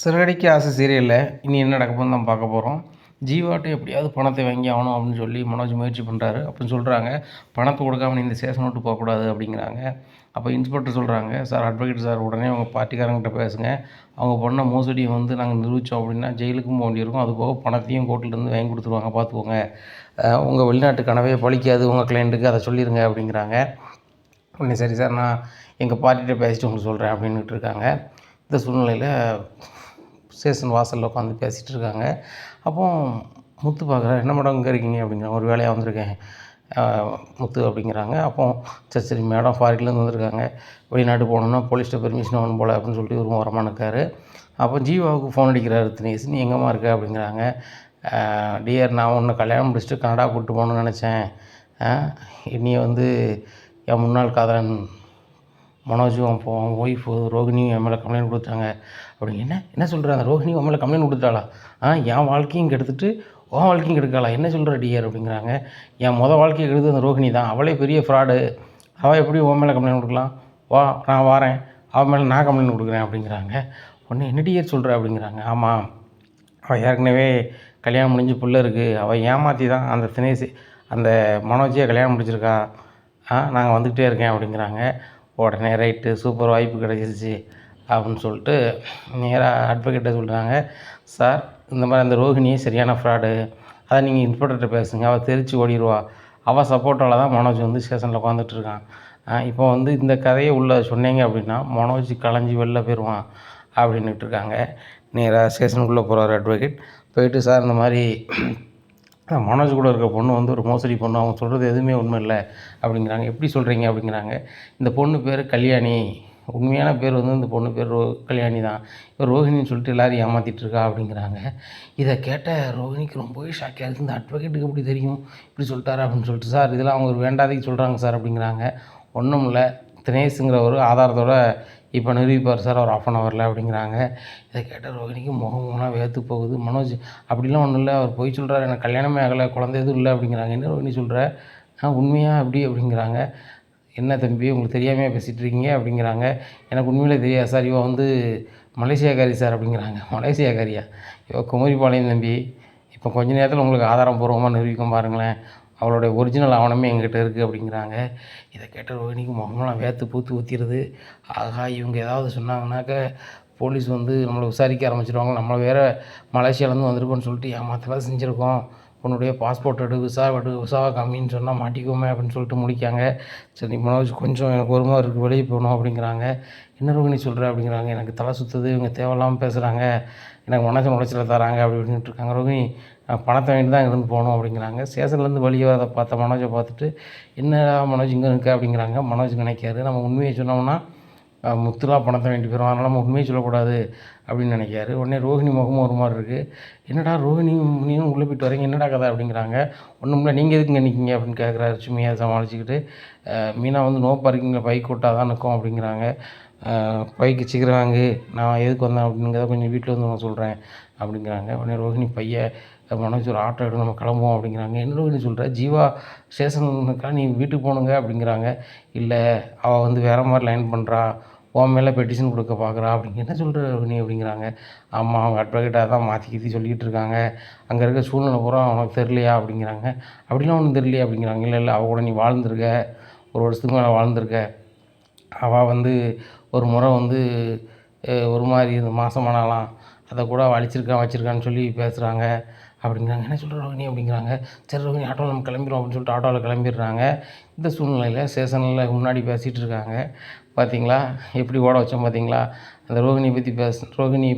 சிறகடிக்க ஆசை சீரியல்ல இனி என்ன நடக்க போகுதுன்னு நம்ம பார்க்க போகிறோம். ஜீவாட்ட எப்படியாவது பணத்தை வாங்கி ஆகணும் அப்படின்னு சொல்லி மனோஜ் முயற்சி பண்ணுறாரு. அப்படின்னு சொல்கிறாங்க, பணத்தை கொடுக்காம நீ இந்த ஸ்டேஷன் விட்டு போகக்கூடாது அப்படிங்கிறாங்க. அப்போ இன்ஸ்பெக்டர் சொல்கிறாங்க, சார் அட்வொகேட் சார் உடனே உங்கள் பார்ட்டிக்காரங்கிட்ட பேசுங்க. அவங்க பண்ண மோசடியை நாங்கள் நிரூபித்தோம் அப்படின்னா ஜெயிலுக்கும் போக வேண்டியிருக்கும். அதுபோக பணத்தையும் கோர்ட்டிலேருந்து வாங்கி கொடுத்துருவாங்க, பார்த்துக்கோங்க. உங்கள் வெளிநாட்டு கனவே பழிக்காது உங்கள் கிளைண்ட்டுக்கு, அதை சொல்லிடுங்க அப்படிங்கிறாங்க. உடனே சரி சார், நான் எங்கள் பார்ட்டிகிட்ட பேசிட்டு உங்களுக்கு சொல்கிறேன் அப்படின்ட்டு இருக்காங்க. இந்த சூழ்நிலையில் ஸ்டேஷன் வாசலில் உட்காந்து பேசிகிட்டு இருக்காங்க. அப்போது முத்து பார்க்குறாரு, என்ன மேடம் இங்கே இருக்கீங்க அப்படிங்கிற, ஒரு வேலையாக வந்திருக்கேன் முத்து அப்படிங்கிறாங்க. அப்போ சரி சரி மேடம் ஃபாரின்லேருந்து வந்திருக்காங்க, வெளிநாட்டு போகணுன்னா போலீஸ்கிட்ட பெர்மிஷன் வேணும் போல் அப்படின்னு சொல்லிட்டு ஒரு ஓரமாக நிற்காரு. அப்போ ஜீவாவுக்கு ஃபோன் அடிக்கிறாரு தினேஷ், நீ எங்கேம்மா இருக்க அப்படிங்கிறாங்க. டியர், நான் உன்னை கல்யாணம் முடிச்சுட்டு கனடா கூப்பிட்டு போகணுன்னு நினச்சேன். நீ என் முன்னாள் காதலன் மனோஜும் அப்போ அவங்க ஒய்ஃபு ரோகிணியும் என் மேலே கம்ப்ளைண்ட் கொடுத்தாங்க அப்படிங்க. என்ன சொல்கிற, அந்த ரோஹிணி உன் மேலே கம்ப்ளைண்ட் கொடுத்தாளா? என் வாழ்க்கையும் கெடுத்துட்டு உன் வாழ்க்கையும் கெடுக்காளா? என்ன சொல்கிற டியர் அப்படிங்கிறாங்க. என் வாழ்க்கையை கெடுத்து அந்த ரோஹிணி தான், அவளே பெரிய ஃப்ராடு. அவள் எப்படி உன் மேலே கம்ப்ளைண்ட் கொடுக்கலாம்? வா, நான் வாரேன், அவன் மேலே நான் கம்ப்ளைண்ட் கொடுக்குறேன் அப்படிங்கிறாங்க. ஒன்று என்ன டியர் சொல்கிற அப்படிங்கிறாங்க. ஆமாம், அவள் ஏற்கனவே கல்யாணம் முடிஞ்சு பிள்ளை இருக்குது, அவள் ஏமாற்றி தான் அந்த தினேஷ் அந்த மனோஜியை கல்யாணம் முடிச்சிருக்கா. நாங்கள் வந்துக்கிட்டே இருக்கேன் அப்படிங்கிறாங்க. உடனே ரைட்டு, சூப்பர், வாய்ப்பு கிடச்சிருச்சு அப்படின்னு சொல்லிட்டு நேராக அட்வொகேட்டை சொல்கிறாங்க. சார், இந்த மாதிரி அந்த ரோஹிணியே சரியான ஃப்ராடு, அதை நீங்கள் இன்ஸ்பெக்டர்கிட்ட பேசுங்க, அவள் தெரிச்சு ஓடிடுவா. அவள் சப்போர்ட்டால் தான் மனோஜ் ஸ்டேஷனில் உட்காந்துட்ருக்கான். இப்போ இந்த கதையை உள்ளே சொன்னீங்க அப்படின்னா மனோஜ் கலைஞ்சி வெளில போயிடுவான் அப்படின்னுட்டு இருக்காங்க. நேராக ஸ்டேஷனுக்குள்ளே போகிறார் அட்வொகேட். போயிட்டு, சார் இந்த மாதிரி மனோஜ் கூட இருக்க பொண்ணு ஒரு மோசடி பொண்ணு, அவங்க சொல்கிறது எதுவுமே உண்மை இல்லை அப்படிங்கிறாங்க. எப்படி சொல்கிறீங்க அப்படிங்கிறாங்க. இந்த பொண்ணு பேர் கல்யாணி, உண்மையான பேர் இந்த பொண்ணு பேர் கல்யாணி தான், இப்போ ரோஹிணின்னு சொல்லிட்டு எல்லோரும் ஏமாற்றிட்டுருக்கா அப்படிங்கிறாங்க. இதை கேட்ட ரோஹிணிக்கு ரொம்பவே ஷாக்காக இருக்குது. இந்த அட்வொகேட்டுக்கு எப்படி தெரியும் இப்படி சொல்லிட்டாரு அப்படின்னு சொல்லிட்டு, சார் இதெல்லாம் அவங்க ஒரு வேண்டாதைக்கு சொல்கிறாங்க சார் அப்படிங்கிறாங்க. ஒன்றும் இல்லை, தினேஷுங்கிற ஒரு ஆதாரத்தோட இப்போ நிரூபிப்பார் சார், ஒரு 1/2 ஹவரில் அப்படிங்கிறாங்க. இதை கேட்ட ரோஹிணிக்கு முகமெல்லாம் வேர்த்து போகுது. மனோஜ் அப்படிலாம் ஒன்றும் இல்லை, அவர் போய் சொல்கிறார், எனக்கு கல்யாணமே ஆகலை, குழந்தை எதுவும் இல்லை அப்படிங்கிறாங்க. என்ன ரோஹிணி சொல்கிற, உண்மையாக அப்படி அப்படிங்கிறாங்க. என்ன தம்பி உங்களுக்கு தெரியாமல் பேசிகிட்டு இருக்கீங்க அப்படிங்கிறாங்க. எனக்கு உண்மையிலே தெரியாது சார், இவன் மலேசியாக்காரி சார் அப்படிங்கிறாங்க. மலேசியாக்காரியா? இவன் குமரிப்பாளையம் தம்பி, இப்போ கொஞ்ச நேரத்தில் உங்களுக்கு ஆதாரப்பூர்வமாக நிரூபிக்கும் பாருங்களேன், அவளுடைய ஒரிஜினல் ஆவணமே எங்கிட்ட இருக்குது அப்படிங்கிறாங்க. இதை கேட்ட ரோஹிணிக்கு முகமெல்லாம் வேர்த்து பூத்து ஊற்றிடுது. ஆகா, இவங்க ஏதாவது சொன்னாங்கன்னாக்க போலீஸ் நம்மளை விசாரிக்க ஆரம்பிச்சிடுவாங்க, நம்மளை வேறு மலேசியாவிலேருந்து வந்திருக்கோன்னு சொல்லிட்டு ஏமாத்தலாம் செஞ்சுருக்கோம், உன்னுடைய பாஸ்போர்ட் எடு, விசாவை காமின்னு சொன்னால் மாட்டிக்குவோமே அப்படின்னு சொல்லிட்டு முடிக்காங்க. சரி மனோஜ், கொஞ்சம் எனக்கு ஒரு மாதிரி இருக்குது, வெளியே போகணும் அப்படிங்கிறாங்க. என்ன ரோஹிணி சொல்கிற அப்படிங்கிறாங்க. எனக்கு தலை சுற்றுது, இவங்க தேவையில்லாமல் பேசுகிறாங்க, எனக்கு மனசு உளைச்சல தராங்க அப்படி இப்படின்ட்டு இருக்காங்க. ரோஹிணி, பணத்தை வாங்கிட்டு தான் இங்கேருந்து போகணும் அப்படிங்கிறாங்க. ஸ்டேஷன்லேருந்து வெளியே அதை பார்த்த மனோஜை பார்த்துட்டு, என்னடா மனோஜ் இங்கே இருக்க அப்படிங்கிறாங்க. மனோஜ் நினைக்காரு, நம்ம உண்மையை சொன்னோம்னா முத்துலாம் பணத்தை வாங்கிட்டு போயிடும், அதனால் நம்ம உண்மையை சொல்லக்கூடாது அப்படின்னு நினைக்காரு. உடனே ரோஹிணி முகமும் ஒரு மாதிரி இருக்குது. என்னடா ரோஹிணி, நீயும் உள்ளே போய்ட்டு வரீங்க, என்னடா கதை அப்படிங்கிறாங்க. ஒன்றும் இல்லை, நீங்கள் எதுக்கு இங்கே நிற்கிங்க அப்படின்னு கேட்குறாரு சும்மையாக சமாளிச்சுக்கிட்டு. மீனா நோ பார்க்கிங்கில் பைக் விட்டால் தான் நிற்கும் அப்படிங்கிறாங்க. பைக்கு சீக்கிரம் வாங்கு, நான் எதுக்கு வந்தேன் அப்படிங்கிறத கொஞ்சம் வீட்டில் நான் சொல்கிறேன் அப்படிங்கிறாங்க. உடனே ரோஹிணி பையை மனோஜ் ஒரு ஆட்டோ எடுத்து நம்ம கிளம்புவோம் அப்படிங்கிறாங்க. என்ன ரோஹிணி சொல்கிற, ஜீவா ஸ்டேஷனுக்கா நீ வீட்டுக்கு போகணுங்க அப்படிங்கிறாங்க. இல்லை, அவள் வேறு மாதிரி லைன் பண்ணுறா, உன் மேலே பெட்டிஷன் கொடுக்க பார்க்குறா அப்படிங்க. என்ன சொல்கிற ரோஹிணி அப்படிங்கிறாங்க. ஆமாம், அவங்க அட்வொகேட்டாக தான் மாற்றி கீற்றி சொல்லிகிட்டு இருக்காங்க, அங்கே இருக்க சூழ்நிலை பூரா அவனுக்கு தெரியலையா அப்படிங்கிறாங்க. அப்படிலாம் ஒன்றும் தெரியலையா அப்படிங்கிறாங்க. இல்லை இல்லை, அவள் கூட நீ வாழ்ந்துருக்க, ஒரு வருஷத்துக்கு மேலே வாழ்ந்துருக்க, அவள் ஒரு முறை ஒரு மாதிரி மாதமானாலாம், அதை கூட அவள் வச்சிருக்கான்னு சொல்லி பேசுகிறாங்க அப்படிங்கிறாங்க. என்ன சொல்கிற ரோஹிணி அப்படிங்கிறாங்க. சரி ரோஹிணி, ஆட்டோவில் நம்ம கிளம்பிடுவோம் அப்படின்னு சொல்லிட்டு ஆட்டோவில் கிளம்பிடுறாங்க. இந்த சூழ்நிலையில் ஸ்டேஷனில் முன்னாடி பேசிகிட்டு இருக்காங்க. பார்த்தீங்களா எப்படி ஓட வச்சோம் பார்த்தீங்களா, அந்த ரோஹிணியை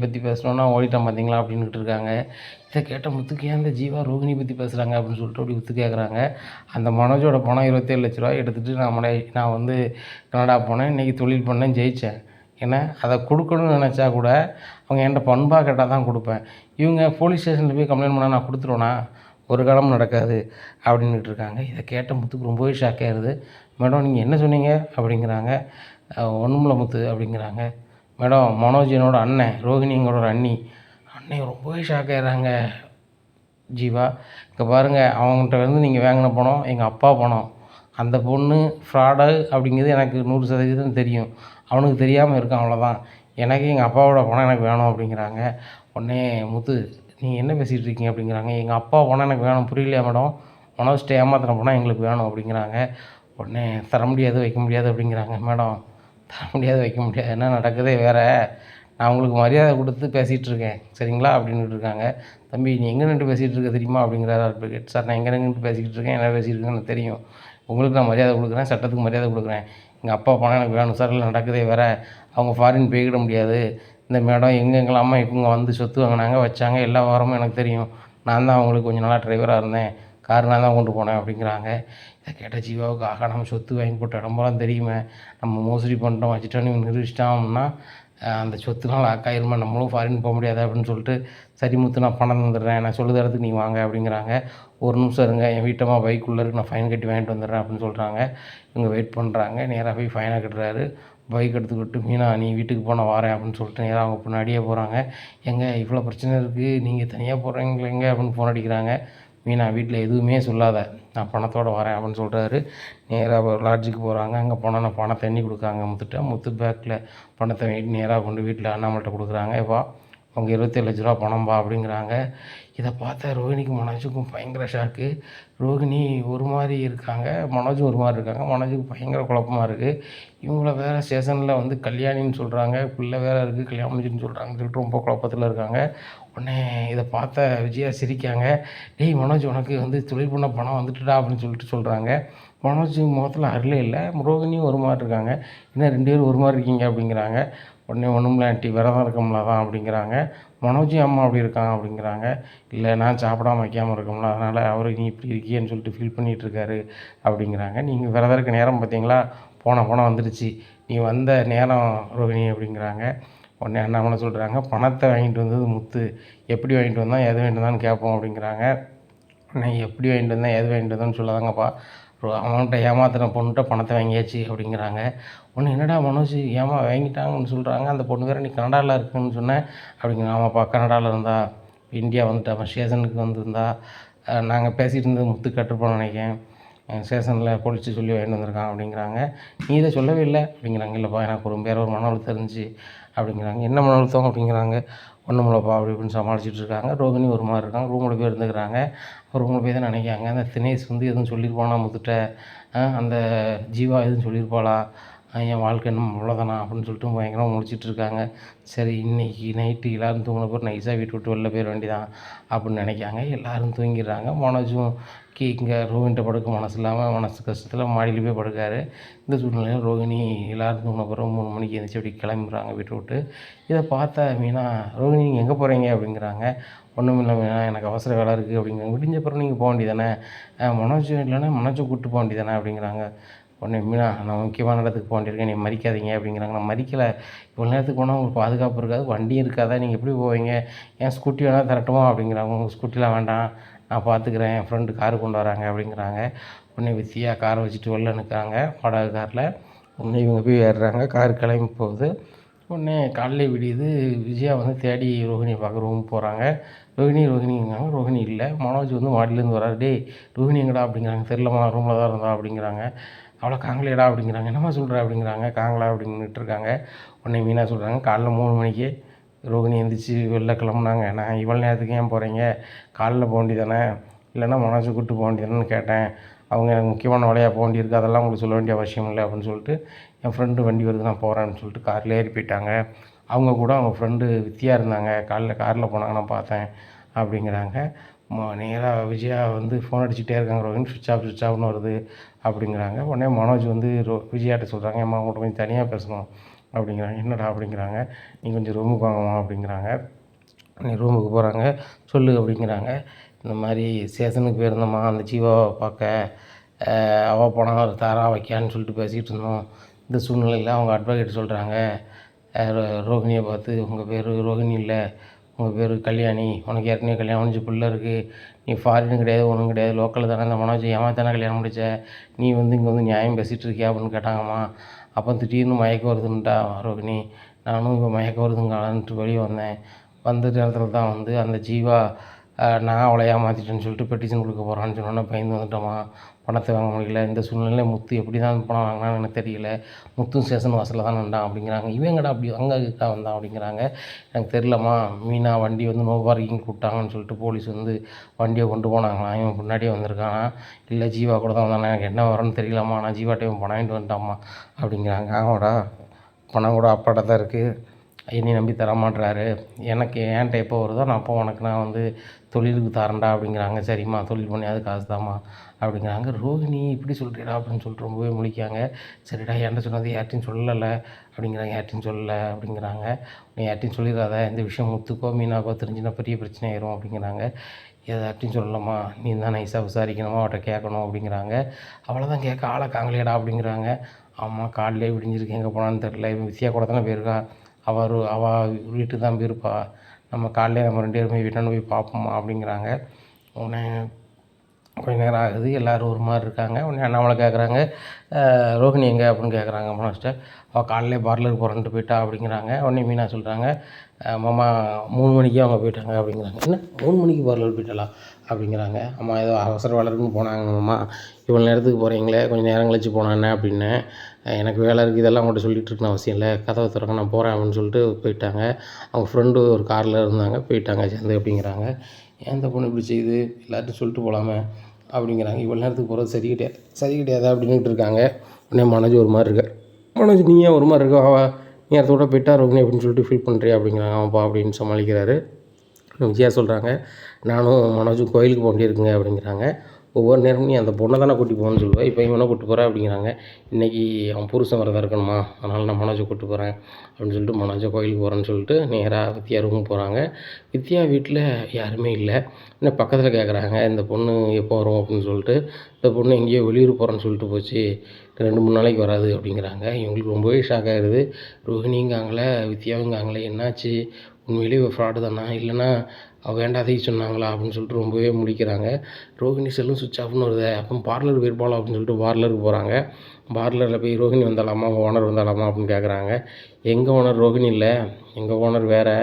பற்றி பேசணுன்னா ஓடிட்டோம் பார்த்தீங்களா அப்படின்னுட்டு இருக்காங்க. இதை கேட்ட முத்துக்கு, ஏன் இந்த ஜீவா ரோஹிணி பற்றி பேசுகிறாங்க அப்படின்னு சொல்லிட்டு அப்படி முத்து கேட்குறாங்க. அந்த மனோஜோட பணம் 27 லட்ச ரூபா எடுத்துகிட்டு நான் கனடா போனேன், இன்றைக்கி தொழில் பண்ணேன், ஜெயித்தேன். ஏன்னா அதை கொடுக்கணும்னு நினச்சா கூட அவங்க என்கிட்ட பண்பாக கேட்டால் தான் கொடுப்பேன். இவங்க போலீஸ் ஸ்டேஷனில் போய் கம்ப்ளைண்ட் பண்ணால் நான் கொடுத்துருவேனா? ஒரு காலமும் நடக்காது அப்படின்னுட்டு இருக்காங்க. இதை கேட்ட முத்துக்கு ரொம்பவே ஷாக் ஆகிடுது. மேடம் நீங்கள் என்ன சொன்னீங்க அப்படிங்கிறாங்க. ஒன்றுமில்ல முத்து அப்படிங்கிறாங்க. மேடம், மனோஜ் என்னோட அண்ணன், ரோஹிணி எங்களோட அண்ணன் ரொம்பவே ஷாக் ஆகிடுறாங்க. ஜீவா, இங்கே பாருங்கள், அவங்ககிட்ட நீங்கள் வாங்கின பணம் எங்கள் அப்பா பணம், அந்த பொண்ணு ஃப்ராடு அப்படிங்கிறது எனக்கு 100% தெரியும், அவனுக்கு தெரியாமல் இருக்கான், அவ்வளோதான். எனக்கு எங்கள் அப்பாவோட பணம் எனக்கு வேணும் அப்படிங்கிறாங்க. உடனே முத்து நீங்கள் என்ன பேசிகிட்டு இருக்கீங்க அப்படிங்கிறாங்க. எங்கள் அப்பா பணம் எனக்கு வேணும் புரியலையா மேடம், மனோஜ்கிட்ட ஏமாத்தின பணம் எங்களுக்கு வேணும் அப்படிங்கிறாங்க. உடனே தர முடியாது வைக்க முடியாது அப்படிங்கிறாங்க. மேடம் தர முடியாது வைக்க முடியாது என்ன நடக்குதே வேறு, நான் உங்களுக்கு மரியாதை கொடுத்து பேசிகிட்டு இருக்கேன் சரிங்களா அப்படின்ட்டு இருக்காங்க. தம்பி நீ எங்கே நின்று பேசிகிட்டு இருக்க தெரியுமா அப்படிங்கிறாரு அட்வொகேட். சார் நான் எங்கே நின்று பேசிக்கிட்டு இருக்கேன், என்ன பேசிகிட்டு இருக்கேன்னு எனக்கு தெரியும், உங்களுக்கு நான் மரியாதை கொடுக்குறேன், சட்டத்துக்கு மரியாதை கொடுக்குறேன். எங்கள் அப்பா பணம் எனக்கு வேணும் சார், இல்லை நடக்குதே வேறு, அவங்க ஃபாரின் போய்கிட முடியாது, இந்த மேடம் எங்கெங்கெல்லாம் அம்மா இவங்க வந்து சொத்து வாங்கினாங்க வச்சாங்க எல்லா விவரமும் எனக்கு தெரியும், நான் தான் அவங்களுக்கு கொஞ்சம் நாளாக டிரைவராக இருந்தேன், கார் நான் தான் கொண்டு போனேன் அப்படிங்கிறாங்க. இதை கேட்ட ஜீவாவுக்கு ஆகா நம்ம சொத்து வாங்கி போட்ட இடம்பெல்லாம் தெரியுமே, நம்ம மோசடி பண்ணிட்டோம் வச்சுட்டோன்னு நிரூபிச்சிட்டான்னா அந்த சொத்துலாம் லாக் ஆயிருமா, நம்மளும் ஃபாரின் போக முடியாது அப்படின்னு சொல்லிட்டு, சரி முத்து நான் பணம் தந்துடுறேன், நான் சொல்லுற இடத்துக்கு நீ வாங்க அப்படிங்கிறாங்க. ஒரு நிமிஷம் இருங்க என் வீட்டம்மா பைக்குள்ளே இருக்கு, நான் ஃபைன் கட்டி வாங்கிட்டு வந்துடுறேன் அப்படின்னு சொல்கிறாங்க. இவங்க வெயிட் பண்ணுறாங்க. நேராக போய் ஃபைனை கட்டுறாரு. பைக் எடுத்துக்கிட்டு மீனா நீ வீட்டுக்கு போனால் வரேன் அப்படின்னு சொல்லிட்டு நேராக அவங்க பின்னாடியே போகிறாங்க. எங்க இவ்வளோ பிரச்சனை இருக்குது, நீங்கள் தனியாக போகிறீங்களேங்க அப்படின்னு ஃபோன் அடிக்கிறாங்க. மீனா வீட்டில் எதுவுமே சொல்லாத, நான் பணத்தோடு வரேன் அப்படின்னு சொல்கிறாரு. நேராக லாட்ஜுக்கு போகிறாங்க. அங்கே போனால் நான் பணத்தை எண்ணி கொடுக்காங்க முத்துட்ட. முத்து பேக்கில் பணத்தை வாங்கிட்டு நேராக கொண்டு வீட்டில் அண்ணாமல்கிட்ட கொடுக்குறாங்க. எப்பா அவங்க 27 லட்ச ரூபா பணம்பா அப்படிங்கிறாங்க. இதை பார்த்தா ரோஹிணிக்கும் மனோஜுக்கும் பயங்கர ஷாக்கு. ரோஹிணி ஒரு மாதிரி இருக்காங்க, மனோஜும் ஒரு மாதிரி இருக்காங்க. மனோஜுக்கு பயங்கர குழப்பமாக இருக்குது. இவங்கள வேறு ஸ்டேஷனில் வந்து கல்யாணின்னு சொல்கிறாங்க, பிள்ளை வேறு இருக்குது கல்யாணம் முடிஞ்சுன்னு சொல்கிறாங்கன்னு சொல்லிட்டு ரொம்ப குழப்பத்தில் இருக்காங்க. உடனே இதை பார்த்த விஜயா சிரிக்காங்க. டேய் மனோஜ் உனக்கு வந்து தொழில் பண்ண பணம் வந்துட்டுடா அப்படின்னு சொல்லிட்டு சொல்கிறாங்க. மனோஜ் முகத்தில் அருளே இல்லை. ரோஹிணியும் ஒரு மாதிரி இருக்காங்க. என்ன 2 பேரும் ஒரு மாதிரி இருக்கீங்க அப்படிங்கிறாங்க. உடனே ஒன்றுமில்ல ஆண்டி விரதம் இருக்கோம்ல தான் அப்படிங்கிறாங்க. மனோஜும் அம்மா அப்படி இருக்காங்க அப்படிங்கிறாங்க. இல்லை நான் சாப்பிடாம வைக்காமல் இருக்கோம்ல அதனால் அவர் நீ இப்படி இருக்கியேன்னு சொல்லிட்டு ஃபீல் பண்ணிகிட்ருக்காரு அப்படிங்கிறாங்க. நீங்கள் விரதம் இருக்க நேரம் பார்த்தீங்களா, போன வந்துடுச்சு, நீ வந்த நேரம் ரோஹிணி அப்படிங்கிறாங்க. உடனே அண்ணாமலை சொல்கிறாங்க பணத்தை வாங்கிட்டு வந்தது முத்து, எப்படி வாங்கிட்டு வந்தான் எது வாங்கிட்டு வந்தான்னு கேட்போம் அப்படிங்கிறாங்க. உடனே எப்படி வாங்கிட்டு வந்தேன் எது வாங்கிட்டு வந்தேன்னு சொல்லாதாங்கப்பா, அவன்கிட்ட ஏமாத்தின பொண்ணுகிட்ட பணத்தை வாங்கியாச்சு அப்படிங்கிறாங்க. ஒன்று என்னடா மனோஜ் வாங்கிட்டாங்கன்னு சொல்கிறாங்க, அந்த பொண்ணு வேறு நீ கனடாவில் இருக்குன்னு சொன்னேன் அப்படிங்கிறாங்க. ஆமாப்பா கனடாவில் இருந்தா இந்தியா வந்துட்டு அவன் ஸ்டேஷனுக்கு வந்திருந்தா, நாங்கள் பேசிகிட்டு இருந்தது முத்து கட்டுருப்போம்னு நினைக்கிறேன், ஸ்டேஷனில் போலீஸ் சொல்லி வாங்கிட்டு வந்திருக்கான் அப்படிங்கிறாங்க. நீ இதை சொல்லவே இல்லை அப்படிங்கிறாங்க. இல்லைப்பா எனக்கு ஒரு மன அழுத்தம் இருந்துச்சு அப்படிங்கிறாங்க. என்ன மன அழுத்தம் அப்படிங்கிறாங்க. ஒன்றுமில்லப்பா அப்படி இப்படின்னு சமாளிச்சுட்டு இருக்காங்க. ரோகிணி ஒரு மாதிரி இருக்காங்க. ரூமில் போய் இருந்துக்கிறாங்க. ரூமில் போய் தான் நினைக்காங்க, அந்த தினேஷ் வந்து எதுவும் சொல்லியிருப்பானா முத்துட்ட, அந்த ஜீவா எதுவும் சொல்லியிருப்பாளா, என் வாழ்க்கை இன்னும் அவ்வளோதானா அப்படின்னு சொல்லிட்டு பயங்கரமாக முடிச்சிட்ருக்காங்க. சரி இன்றைக்கி நைட்டு எல்லோரும் தூங்கின பிறகு நைஸாக வீட்டு விட்டு வெளில போயிட வேண்டியதான் அப்படின்னு நினைக்காங்க. எல்லோரும் தூங்கிடுறாங்க. மனோஜும் இங்கே ரோஹிணிட்ட படுக்க மனசு இல்லாமல் மனசு கஷ்டத்தில் மாடியில் போய் படுக்காரு. இந்த சூழ்நிலையில் ரோஹிணி எல்லோரும் தூங்கின பிறகு 3 மணிக்கு எழுந்திரிச்சி அப்படி கிளம்புறாங்க வீட்டை விட்டு. இதை பார்த்தா மீனா ரோஹிணி நீங்கள் எங்கே போகிறீங்க அப்படிங்கிறாங்க. ஒன்றும் இல்லை மீனா எனக்கு அவசர வேலை இருக்குது அப்படிங்கிறாங்க. விடிஞ்ச பிறகு நீங்கள் போக வேண்டியதானே, மனோஜ் இல்லைன்னா மனோஜை கூப்பிட்டு போக வேண்டியதானே அப்படிங்கிறாங்க. உடனே மீனா நான் முக்கியமான இடத்துக்கு போக வேண்டியிருக்கேன், நீ மறிக்காதீங்க அப்படிங்கிறாங்க. நான் மறிக்கலை, இவ்வளோ நேரத்துக்கு போனால் உங்களுக்கு பாதுகாப்பு இருக்காது, வண்டியும் இருக்காதா, நீங்கள் எப்படி போவீங்க, ஏன் ஸ்கூட்டி வேணால் தரட்டுமா அப்படிங்கிறாங்க. உங்கள் ஸ்கூட்டிலாம் வேண்டாம் நான் பார்த்துக்கிறேன், என் ஃப்ரெண்டு காரு கொண்டு வராங்க அப்படிங்கிறாங்க. உடனே வித்தியா காரை வச்சுட்டு வெளில நிற்கிறாங்க வாடகை காரில். உடனே இவங்க போய் ஏறுறாங்க, கார் கிளம்பி போகுது. உடனே காலையிலே விடியுது. விஜயா வந்து தேடி ரோஹிணியை பார்க்க ரூமுக்கு போகிறாங்க. ரோஹிணிங்கிறாங்க. ரோஹிணி இல்லை. மனோஜ் வந்து மாடியிலேருந்து வராரு. டேய் ரோஹிணி எங்கடா அப்படிங்கிறாங்க. தெரிலம்மா ரூமில் தான் இருந்தா அப்படிங்கிறாங்க. அவ்வளோ காங்கலையடா அப்படிங்கிறாங்க. என்னம்மா சொல்கிற அப்படிங்கிறாங்க. காங்களா அப்படின்னுட்டு இருக்காங்க. உடனே மீனா சொல்கிறாங்க காலைல 3 மணிக்கு ரோகிணி எழுந்திரிச்சி வெளில கிளம்புனாங்க, நான் இவ்வளோ நேரத்துக்கு ஏன் போகிறீங்க, காலைல போக வேண்டியதானே, இல்லைன்னா மனோஜை கூப்பிட்டு போக வேண்டியதானேன்னு கேட்டேன். அவங்க எனக்கு முக்கியமான வேலையாக போக வேண்டியிருக்கு, அதெல்லாம் உங்களுக்கு சொல்ல வேண்டிய அவசியம் இல்லை அப்படின்னு சொல்லிட்டு என் ஃப்ரெண்டு வண்டி வருது நான் போகிறேன்னு சொல்லிட்டு காரில் ஏறி போயிட்டாங்க. அவங்க கூட அவங்க ஃப்ரெண்டு வித்தியா இருந்தாங்க, காரில் போனாங்க நான் பார்த்தேன் அப்படிங்கிறாங்க. நேராக விஜயா வந்து ஃபோன் அடிச்சுட்டே இருக்காங்க. ரோஹிணி சுவிட்ச் ஆஃப்னு வருது அப்படிங்கிறாங்க. உடனே மனோஜ் வந்து விஜயாட்ட சொல்கிறாங்க, அம்மா உங்கள்கிட்ட கொஞ்சம் தனியாக பேசணும் அப்படிங்கிறாங்க. என்னடா அப்படிங்கிறாங்க. நீ கொஞ்சம் ரூமுக்கு வாங்கம்மா அப்படிங்கிறாங்க. நீ ரூமுக்கு போகிறாங்க. சொல்லு அப்படிங்கிறாங்க. இந்த மாதிரி ஸ்டேஷனுக்கு போயிருந்தோம்மா, அந்த ஜீவாவை பார்க்க, அவள் பணம் ஒரு தாரா வைக்கான்னு சொல்லிட்டு பேசிகிட்டு இருந்தோம். இந்த சூழ்நிலையில் அவங்க அட்வொகேட் சொல்கிறாங்க, ரோஹிணியை பார்த்து உங்கள் பேர் ரோஹிணி இல்லை, உங்கள் பேர் கல்யாணி, உனக்கு ஏற்கனவே கல்யாணம் முடிஞ்ச பிள்ளை இருக்குது, நீ ஃபாரின் கிடையாது ஒன்றும் கிடையாது, லோக்கலில் தானே, இந்த மனோஜ் ஏமாத்தானே கல்யாணம் முடிச்ச, நீ வந்து இங்கே வந்து நியாயம் பேசிகிட்டு இருக்கியா அப்படின்னு கேட்டாங்கம்மா. அப்போ திடீர்னு மயக்கம் வருதுன்ட்டா ரோகிணி. நானும் இப்போ மயக்கம் வருதுங்களான்ட்டு வெளியே வந்தேன். வந்த நேரத்தில் தான் வந்து அந்த ஜீவா நான் அவளை ஏமாற்றிட்டேன்னு சொல்லிட்டு பெட்டிஷன் கொடுக்க போகிறான்னு சொன்னோன்னே பயந்து வந்துட்டோமா, பணத்தை வாங்க முடியல. இந்த சூழ்நிலையில் முத்து எப்படி தான் பணம் வாங்கினான்னு எனக்கு தெரியல. முத்தும் ஸ்டேஷன் வாசலில் தான் நின்றான் அப்படிங்கிறாங்க. இவங்கடா அப்படி அங்கே இருக்கா வந்தான் அப்படிங்கிறாங்க. எனக்கு தெரிலம்மா, மீனா வண்டி வந்து நோ பார்க்கிங் கூப்பிட்டாங்கன்னு சொல்லிட்டு போலீஸ் வந்து வண்டியை கொண்டு போனாங்களாம். இவன் முன்னாடியே வந்திருக்கானா, இல்லை ஜீவா கூட தான் வந்தானே, எனக்கு என்ன வரன்னு தெரியலம்மா, நான் ஜீவாட்டை இவன் பணம் வாங்கிட்டு வந்துட்டாம்மா அப்படிங்கிறாங்க. ஆமாடா, பணம் கூட அப்பாட்ட தான் இருக்குது, என்னை நம்பி தரமாட்டுறாரு. எனக்கு என்கிட்ட எப்போ வருதோ நான் அப்போ உனக்கு நான் வந்து தொழிலுக்கு தரேன்டா அப்படிங்கிறாங்க. சரிம்மா, தொழில் பண்ணியாவது காசு தாம்மா அப்படிங்கிறாங்க. ரோகிணி இப்படி சொல்கிறீடா அப்படின்னு சொல்லிட்டு ரொம்பவே முழிக்காங்க. சரிடா, என்கிட்ட சொன்னது யார்ட்டையும் சொல்லலை அப்படிங்கிறாங்க. யார்ட்டையும் சொல்லலை அப்படிங்கிறாங்க. நீ யார்ட்டையும் சொல்லிடாத, இந்த விஷயம் முத்துக்கோ மீனாக்கோ தெரிஞ்சுன்னா பெரிய பிரச்சனை ஆயிரும் அப்படிங்கிறாங்க. யார்ட்டையும் சொல்லலாமா, நீ தான் நைஸாக விசாரிக்கணுமா, அவட்ட கேட்கணும் அப்படிங்கிறாங்க. அவ்வளோதான், கேட்க ஆளை காங்கலையடா அப்படிங்கிறாங்க. ஆமாம், காலையிலே விடிஞ்சிருக்கு, எங்கே போனான்னு தெரில, வித்யா கூட தானே போயிருக்கா, அவள் வீட்டுக்கு தான் போயிருப்பா, நம்ம காலையிலே நம்ம 2 பேருமே வீட்டாண்டு போய் பார்ப்போமா அப்படிங்கிறாங்க. உடனே கொஞ்ச நேரம் ஆகுது, எல்லோரும் ஒரு மாதிரி இருக்காங்க. உடனே அண்ணாமலை கேட்குறாங்க, ரோஹிணி எங்கே அப்படின்னு கேட்குறாங்க மனோஜ்ட்ட. அவள் காலையிலே பார்லருக்கு போகிறேன்ட்டு போயிட்டா அப்படிங்கிறாங்க. உடனே மீனா சொல்கிறாங்க, மாமா 3 மணிக்கே அவங்க போயிட்டாங்க அப்படிங்கிறாங்க. என்ன 3 மணிக்கு பார்லர் போயிட்டாளா அப்படிங்கிறாங்க. அம்மா ஏதோ அவசர வேலைக்குன்னு போனாங்க மாமா, இவ்வளோ நேரத்துக்கு போகிறீங்களே, கொஞ்சம் நேரம் கழிச்சு போனானே அப்படின்னு. எனக்கு வேலை இருக்குது, இதெல்லாம் அவங்கள்ட்ட சொல்லிகிட்டு இருக்கணும் அவசியம் இல்லை, கதவை திறக்க நான் போகிறேன் அப்படின்னு சொல்லிட்டு போயிட்டாங்க. அவங்க ஃப்ரெண்டு ஒரு காரில் இருந்தாங்க, போயிட்டாங்க சேர்ந்து அப்படிங்கிறாங்க. ஏன் இந்த பொண்ணு இப்படி செய்யுது, எல்லார்ட்டும் சொல்லிட்டு போகலாமே அப்படிங்கிறாங்க. இவ்வளோ நேரத்துக்கு போகிறது சரி கிடையாது அப்படின்னுட்டு இருக்காங்க. உடனே மனோஜ் ஒரு மாதிரி இருக்க, மனோஜ் நீ ஏன் ஒரு மாதிரி இருக்கா, அவள் நீ இடத்தோட போயிட்டா ரோகிணி அப்படின்னு சொல்லிட்டு ஃபீல் பண்ணுறியா அப்படிங்கிறாங்க. அவன்ப்பா அப்படின்னு சமாளிக்கிறாரு. விஜயா சொல்கிறாங்க, நானும் மனோஜும் கோயிலுக்கு போக வேண்டியிருக்குங்க அப்படிங்கிறாங்க. ஒவ்வொரு நேரமும் நீ அந்த பொண்ணை தானே கூட்டி போகணும்னு சொல்லுவேன், இப்போ இவனை கூப்பிட்டு போகிறேன் அப்படிங்கிறாங்க. இன்றைக்கி அவன் புருஷன் வரதான் இருக்கணுமா, அதனால் நான் மனோஜை கூப்பிட்டு போகிறேன் அப்படின்னு சொல்லிட்டு மனோஜை கோயிலுக்கு போகிறேன்னு சொல்லிட்டு நேராக வித்யா ரூமுக்கு போகிறாங்க. வித்யா வீட்டில் யாருமே இல்லை. இன்னும் பக்கத்தில் கேட்குறாங்க, இந்த பொண்ணு எப்போ வரும் அப்படின்னு சொல்லிட்டு. இந்த பொண்ணு எங்கேயோ வெளியூர் போகிறேன்னு சொல்லிட்டு போச்சு, 2-3 நாளைக்கு வராது அப்படிங்கிறாங்க. இவங்களுக்கு ரொம்பவே ஷாக் ஆகிடுது. ரோஹிணிங்காங்களே, வித்யாவுங்காங்களே, என்னாச்சு, உண்மையிலேயே ஃப்ராடு தானா, இல்லைன்னா வேண்டாதையும் சொன்னாங்களா அப்படின்னு சொல்லிட்டு ரொம்பவே முழிக்கிறாங்க. ரோஹிணி செல்லும் சுவிட்ச் ஆஃப்னு வருது. அப்போ பார்லர் போயிருப்பாளோ அப்படின்னு சொல்லிட்டு பார்லருக்கு போகிறாங்க. பார்லரில் போய் ரோஹிணி வந்தாலாமா, ஓனர் வந்தாலாமா அப்படின்னு கேட்குறாங்க. எங்கள் ஓனர் ரோஹிணி இல்லை, எங்கள் ஓனர் வேறு,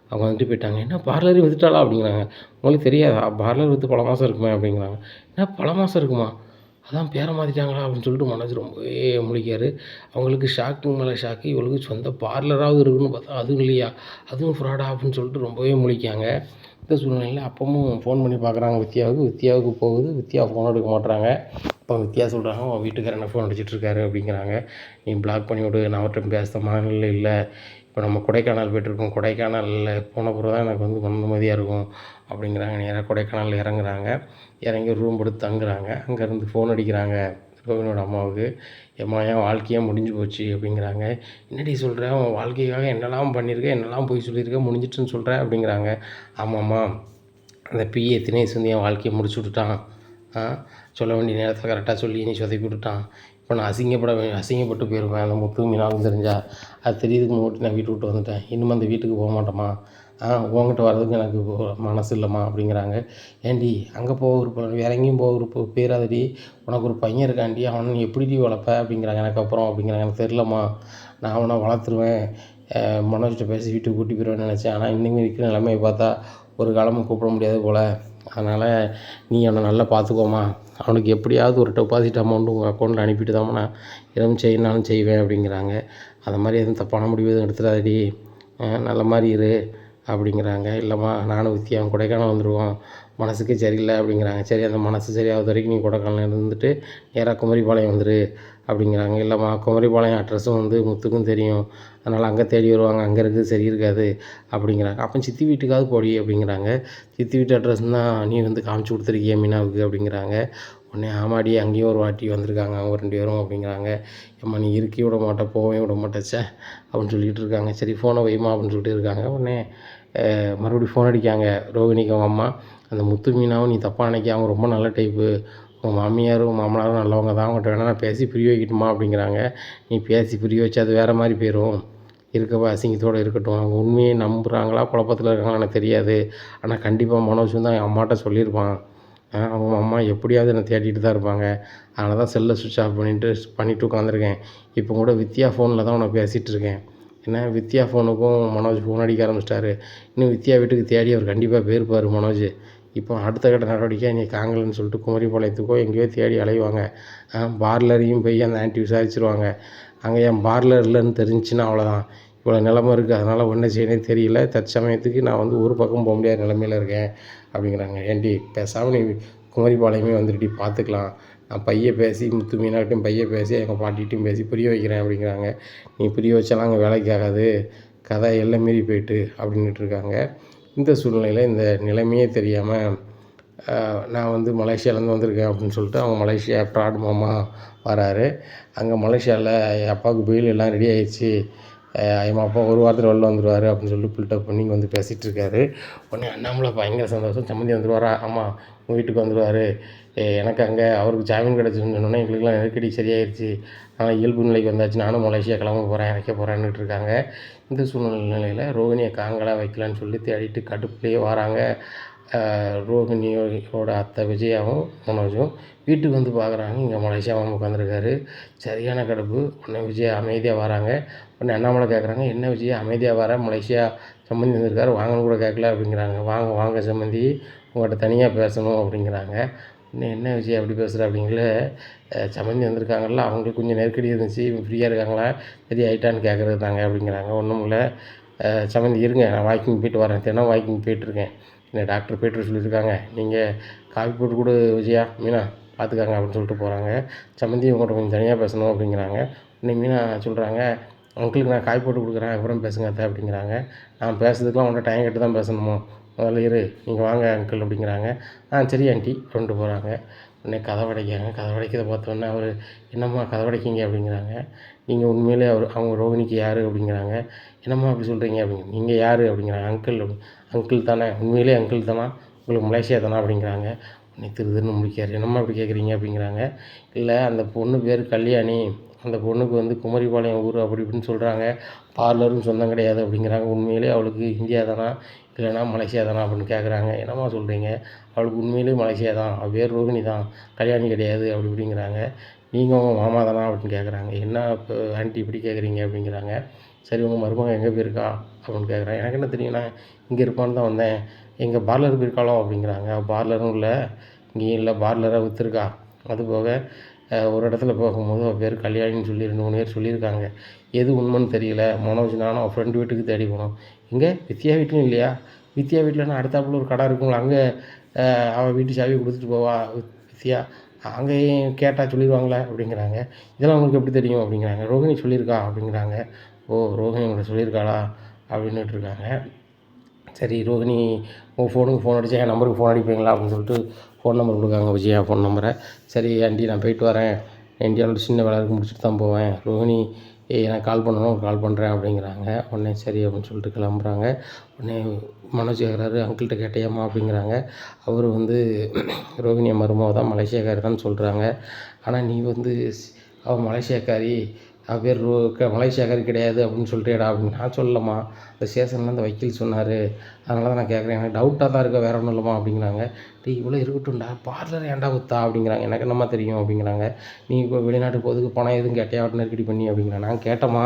அவங்க வந்துட்டு போயிட்டாங்க. என்ன பார்லரே விற்றுட்டாளா அப்படிங்கிறாங்க. உங்களுக்கு தெரியாதா, பார்லர் விற்று பல மாதம் இருக்குமே அப்படிங்கிறாங்க. என்ன பல மாதம் இருக்குமா, அதான் பேரை மாற்றிட்டாங்களா அப்படின்னு சொல்லிட்டு மனசு ரொம்பவே முழிக்காரு. அவங்களுக்கு ஷாக்கு மேலே ஷாக்கு, இவளுக்கு சொந்த பார்லராவது இருக்குன்னு பார்த்தா அதுவும் இல்லையா, அதுவும் ஃப்ராடா அப்படின்னு சொல்லிட்டு ரொம்பவே முழிக்காங்க. இந்த சூழ்நிலையில் அப்பவும் ஃபோன் பண்ணி பார்க்குறாங்க வித்யாவுக்கு போகுது. வித்யா ஃபோன் எடுக்க மாட்டுறாங்க. அப்போ வித்யா சொல்கிறாங்க, உன் வீட்டுக்காரர் என்ன ஃபோன் அடிச்சிட்ருக்காரு அப்படிங்கிறாங்க. நீ பிளாக் பண்ணி விடு, நான் அவர்கிட்ட பேச மனநிலை இல்லை, இப்போ நம்ம கொடைக்கானல் போய்ட்டுருக்கோம், கொடைக்கானலில் போன பிறகு தான் எனக்கு வந்து நிம்மதியாக இருக்கும் அப்படிங்கிறாங்க. நேராக கொடைக்கானலில் இறங்குறாங்க. இறங்கி ரூம் எடுத்து தங்குறாங்க. அங்கேருந்து ஃபோன் அடிக்கிறாங்க ரோஹினியோட அம்மாவுக்கு. எம்மா என் வாழ்க்கையே முடிஞ்சு போச்சு அப்படிங்கிறாங்க. என்னடி சொல்கிற, உன் வாழ்க்கைக்காக என்னெல்லாம் பண்ணியிருக்கேன், என்னெல்லாம் போய் சொல்லியிருக்கேன், முடிஞ்சிட்டுன்னு சொல்கிறேன் அப்படிங்கிறாங்க. ஆமாம்மா, அந்த பிஏ தினேஷ் வந்து என் வாழ்க்கையை முடிச்சு விட்டுட்டான், சொல்ல வேண்டிய நேரத்தில் கரெக்டாக சொல்லி நீ சொதப்பி விட்டுட்டான். இப்போ நான் அசிங்கப்பட்டு போயிருப்பேன், அந்த முத்து மீனாவும் தெரிஞ்சா. அது தெரியுதுக்கு முன்னாடி நான் வீட்டை விட்டு வந்துட்டேன், இன்னும் அந்த வீட்டுக்கு போக மாட்டேம்மா, உங்ககிட்ட வர்றதுக்கு எனக்கு மனசு இல்லைம்மா அப்படிங்கிறாங்க. ஏன்டி அங்கே போக விருப்பம், வேற எங்கேயும் போக விருப்பம் பேராதடி, உனக்கு ஒரு பையன் இருக்காண்டி, அவனை நீ எப்படிடி வளர்ப்ப அப்படிங்கிறாங்க. எனக்கு அப்புறம் அப்படிங்கிறாங்க. எனக்கு தெரிலம்மா, நான் அவனை வளர்த்துருவேன், மனோஜ்கிட்ட பேசி வீட்டுக்கு கூட்டி போயிடுவேன்னு நினச்சேன். ஆனால் இன்னும் இருக்கிற நிலைமையை பார்த்தா ஒரு காலமும் கூப்பிட முடியாது போல், அதனால் நீ அவனை நல்லா பார்த்துக்கோமா, அவனுக்கு எப்படியாவது ஒரு டெபாசிட் அமௌண்ட்டு உங்கள் அக்கௌண்ட்டில் அனுப்பிட்டு தாம்மா நான் எதுவும் செய்யணும்னாலும் செய்வேன் அப்படிங்கிறாங்க. அது மாதிரி எதுவும் தப்பான முடிவு எதுவும் எடுத்துடாதடி, நல்ல மாதிரி இரு அப்படிங்கிறாங்க. இல்லைம்மா, நானும் வித்யாவும் கொடைக்கானல் வந்துடுவோம், மனசுக்கே சரியில்லை அப்படிங்கிறாங்க. சரி, அந்த மனசு சரியாவது வரைக்கும் நீ கொடைக்கானல் இருந்துட்டு நேராக குமரிபாளையம் வந்துடு அப்படிங்கிறாங்க. இல்லைம்மா, குமரிபாளையம் அட்ரஸும் வந்து முத்துக்கும் தெரியும், அதனால் அங்கே தேடி வருவாங்க, அங்கே இருக்குது சரி இருக்காது அப்படிங்கிறாங்க. அப்போ சித்தி வீட்டுக்காவது போடி அப்படிங்கிறாங்க. சித்தி வீட்டு அட்ரஸ் தான் நீ வந்து காமிச்சு கொடுத்துருக்கிய மீனாவுக்கு அப்படிங்கிறாங்க. உடனே ஆமாடி, அங்கேயும் ஒரு வாட்டி வந்திருக்காங்க அவங்க 2 பேரும் அப்படிங்கிறாங்க. ஏம்மா நீ இருக்கே விட மாட்டே, போகவே விட மாட்டேச்சே அப்படின்னு சொல்லிகிட்டு இருக்காங்க. சரி ஃபோனை வைமா அப்படின்னு சொல்லிட்டு இருக்காங்க. உடனே மறுபடியும் ஃபோன் அடிக்காங்க ரோகிணிக்கு அவங்க அம்மா. அந்த முத்து மீனாவும் நீ தப்பாக நினைக்க, அவங்க ரொம்ப நல்ல டைப்பு, உங்கள் மாமியாரும் மாமனாரும் நல்லவங்க தான், அவங்கள்ட்ட வேணால் நான் பேசி புரிய வைக்கட்டுமா அப்படிங்கிறாங்க. நீ பேசி புரிய வச்சு அது வேறு மாதிரி போயிடும், இருக்கப்போ அசிங்கத்தோடு இருக்கட்டும். அவங்க உண்மையை நம்புகிறாங்களா குழப்பத்தில் இருக்காங்களா எனக்கு தெரியாது, ஆனால் கண்டிப்பாக மனோஜ் வந்து என் அம்மாட்ட சொல்லியிருப்பான், அவங்க அம்மா எப்படியாவது என்னை தேடிட்டு தான் இருப்பாங்க, அதனால தான் செல்லை சுவிட்ச் ஆஃப் பண்ணிவிட்டு உட்காந்துருக்கேன். இப்போ கூட வித்யா ஃபோனில் தான் உனக்கு பேசிகிட்டு இருக்கேன். ஏன்னா வித்யா ஃபோனுக்கும் மனோஜ் ஃபோன் அடிக்க ஆரம்பிச்சிட்டாரு. இன்னும் வித்யா வீட்டுக்கு தேடி அவர் கண்டிப்பாக போயிருப்பார் மனோஜ். இப்போ அடுத்த கட்ட நடவடிக்கை நீ காங்கலன்னு சொல்லிட்டு குமரிப்பாளையத்துக்கோ எங்கேயோ தேடி அலைவாங்க. பார்லரையும் போய் அந்த ஆன்ட்டி விசாரிச்சுருவாங்க. அங்கே என் பார்லர் இல்லைன்னு தெரிஞ்சுச்சுன்னா அவ்வளோதான். இவ்வளோ நிலமை இருக்குது, அதனால் என்ன செய்யணும்னு தெரியல. தற்சமயத்துக்கு நான் வந்து ஒரு பக்கம் போக முடியாத நிலமையில இருக்கேன் அப்படிங்கிறாங்க. ஏன்டி பேசாமல் நீ குமரிப்பாளையமே வந்துடுடி, பார்த்துக்கலாம். நான் பையன் பேசி முத்து மீனாட்டையும் பையன் பேசி எங்கள் பாட்டிகிட்டையும் பேசி புரிய வைக்கிறேன் அப்படிங்கிறாங்க. நீ புரிய வச்சாலாம் அங்கே வேலைக்கு ஆகாது, கதை எல்லாம் மீறி போயிட்டு அப்படின்ட்டு இருக்காங்க. இந்த சூழ்நிலையில் இந்த நிலைமையே தெரியாமல் நான் வந்து மலேசியாவிலேருந்து வந்திருக்கேன் அப்படின்னு சொல்லிட்டு அவங்க மலேசியா ப்ராட் மாமா வராரு. அங்கே மலேசியாவில் என் அப்பாவுக்கு பெயில் எல்லாம் ரெடி ஆகிடுச்சு, எங்கள் அப்பா ஒரு வாரத்தில் வெளில வந்துடுவார் அப்படின்னு சொல்லிட்டு பில்டப் பண்ணி இங்கே வந்து பேசிகிட்டு இருக்காரு. உடனே அண்ணாமலை பயங்கர சந்தோஷம். சம்மந்தி வந்துடுவாரா? ஆமாம், உங்கள் வீட்டுக்கு வந்துடுவார். எனக்கு அங்கே அவருக்கு ஜாமீன் கிடச்சின்னு சொன்னோன்னே எங்களுக்குலாம் நெருக்கடி சரியாயிடுச்சு, ஆனால் இயல்பு நிலைக்கு வந்தாச்சு, நானும் மலேசியா கிளம்ப போகிறேன், வைக்க போகிறேன்னுட்டு இருக்காங்க. இந்த சூழ்நிலையில் ரோகிணியை காங்கலாக வைக்கலான்னு சொல்லி தேடிட்டு கடுப்புலேயே வராங்க. ரோகிணியோட அத்தை விஜயாவும் மனோஜும் வீட்டுக்கு வந்து பார்க்குறாங்க. இங்கே மலேசியா மாமா உட்காந்துருக்காரு. சரியான கடுப்பு. உடனே விஜயா அமைதியாக வராங்க. உடனே அண்ணாமலை கேட்குறாங்க, என்ன விஜயா அமைதியாக வர, மலேசியா சம்மந்தி வந்திருக்காரு, வாங்கன்னு கூட கேட்கல அப்படிங்கிறாங்க. வாங்க வாங்க சம்மந்தி, உங்கள்கிட்ட தனியாக பேசணும் அப்படிங்கிறாங்க. இன்னும் என்ன விஜய் அப்படி பேசுகிற அப்படிங்கள, சம்மந்தி வந்திருக்காங்கல்ல, அவங்களுக்கு கொஞ்சம் நெருக்கடி இருந்துச்சு, ஃப்ரீயாக இருக்காங்களா, சரி ஆகிட்டான்னு கேட்குறது தாங்க அப்படிங்கிறாங்க. ஒன்றும் இல்லை சம்மந்தி, இருங்க நான் வாக்கிங் போயிட்டு வரேன், தினம் வாக்கிங் போயிட்டுருக்கேன், என்ன டாக்டர் போய்ட்டு சொல்லியிருக்காங்க, நீங்கள் காஃபி போட்டு கொடு விஜயா, மீனா பார்த்துக்காங்க அப்படின்னு சொல்லிட்டு போகிறாங்க. சம்மந்தி உங்கள்கிட்ட கொஞ்சம் தனியாக பேசணும் அப்படிங்கிறாங்க. இன்னும் மீனா சொல்கிறாங்க, அங்கிளுக்கு நான் காய் போட்டு கொடுக்குறேன், அப்புறம் பேசுங்க அத்தை அப்படிங்கிறாங்க. நான் பேசுறதுக்கெலாம் உங்கள்கிட்ட டைம் கேட்டு தான் பேசணுமோ, முதல்ல இரு, நீங்கள் வாங்க அங்கிள் அப்படிங்கிறாங்க. சரி ஆண்டி கொண்டு போகிறாங்க. உடனே கதவை அடைக்கிறாங்க. கதவை அடைக்கிறத பார்த்தோன்னே அவர், என்னம்மா கதவை அடைக்கிங்க அப்படிங்கிறாங்க. நீங்கள் உண்மையிலே அவங்க ரோகிணிக்கு யார் அப்படிங்கிறாங்க. என்னம்மா அப்படி சொல்கிறீங்க அப்படிங்க. நீங்கள் யார் அப்படிங்கிறாங்க. அங்கிள் அங்கிள் தானே, உண்மையிலே அங்கிள் தானா, உங்களுக்கு மலேசியா தானா அப்படிங்கிறாங்க. உடனே திருன்னு முடிக்காரு. என்னம்மா அப்படி கேட்குறீங்க அப்படிங்கிறாங்க. இல்லை அந்த பொண்ணு பேர் கல்யாணி, அந்த பொண்ணுக்கு வந்து குமரிப்பாளையம் ஊர் அப்படி இப்படின்னு சொல்கிறாங்க, பார்லரும் சொந்தம் கிடையாது அப்படிங்கிறாங்க. உண்மையிலே அவளுக்கு இந்தியா தானா இல்லைனா மலேசியா தானா அப்படின்னு கேட்குறாங்க. என்னம்மா சொல்கிறீங்க, அவளுக்கு உண்மையிலே மலேசியா தான், அவள் பேர் ரோகிணி தான், கல்யாணி கிடையாது அப்படி இப்படிங்கிறாங்க. நீங்கள் உங்கள் மாமா தானா அப்படின்னு கேட்குறாங்க. என்ன இப்போ ஆண்டி இப்படி கேட்குறீங்க அப்படிங்கிறாங்க. சரி உங்கள் மருமகன் எங்கே போயிருக்கா அப்படின்னு கேட்குறாங்க. எனக்கு என்ன தெரியும்ண்ணா, இங்கே இருப்பான்னு தான் வந்தேன், எங்கள் பார்லர் போயிருக்காளோ அப்படிங்கிறாங்க. பார்லரும் இல்லை, இங்கேயும் இல்லை, பார்லரை விற்றுருக்கா. அதுபோக ஒரு இடத்துல போகும்போது அவள் பேர் கல்யாணின்னு சொல்லி 2-3 பேர் சொல்லியிருக்காங்க. எது உண்மைன்னு தெரியல. மனோஜ் நானும் அவள் ஃப்ரெண்டு வீட்டுக்கு தேடி போனோம். இங்கே வித்யா வீட்லையும் இல்லையா, வித்யா வீட்டிலனா அடுத்தாப்புல ஒரு கடை இருக்குங்களா, அங்கே அவள் வீட்டு சாவி கொடுத்துட்டு போவா வித்யா, அங்கேயும் கேட்டால் சொல்லிடுவாங்களே அப்படிங்கிறாங்க. இதெல்லாம் உங்களுக்கு எப்படி தெரியும் அப்படிங்கிறாங்க. ரோகிணி சொல்லியிருக்கா அப்படிங்கிறாங்க. ஓ ரோகிணி உங்களை சொல்லியிருக்காளா அப்படின்னுட்டு இருக்காங்க. சரி ரோகிணி உங்கள் ஃபோனுக்கு ஃபோன் அடித்தா என் நம்பருக்கு ஃபோன் அடிப்பீங்களா அப்படின்னு சொல்லிட்டு ஃபோன் நம்பர் கொடுக்காங்க, விஜயா ஃபோன் நம்பரை. சரி ஆண்டி நான் போயிட்டு வரேன், இந்தியாவில் சின்ன வேலை இருக்கு முடிச்சுட்டு தான் போவேன், ரோகிணி எனக்கு கால் பண்ணணும் கால் பண்ணுறேன் அப்படிங்கிறாங்க. உடனே சரி அப்படின்னு சொல்லிட்டு கிளம்புறாங்க. உடனே மனோஜ் கேட்குறாரு, அங்கிள்கிட்ட கேட்டையாம்மா அப்படிங்கிறாங்க. அவர் வந்து ரோகிணி மருமக தான், மலேசியாக்காரி தான் சொல்கிறாங்க. ஆனால் நீ வந்து அவள் மலேசியாக்காரி, அவள் பேர் மலேசியாக்காரி கிடையாது அப்படின்னு சொல்கிறியாடா அப்படின்னு. நான் சொல்லலம்மா, அந்த ஸ்டேஷனில் அந்த வக்கீல் சொன்னார், அதனால தான் நான் கேட்குறேன், எனக்கு டவுட்டாக தான் இருக்க, வேறு ஒன்றும் இல்லைம்மா அப்படிங்கிறாங்க. டேய் இவ்வளோ இருக்கட்டும்டா, பார்லர் ஏன்டா குத்தா அப்படிங்கிறாங்க. எனக்கு என்னம்மா தெரியும் அப்படிங்கிறாங்க. நீ இப்போ வெளிநாட்டுக்கு போகிறதுக்கு பணம் எதுவும் கேட்டையா நெருக்கடி பண்ணி அப்படிங்கிறாங்க. நான் கேட்டேம்மா,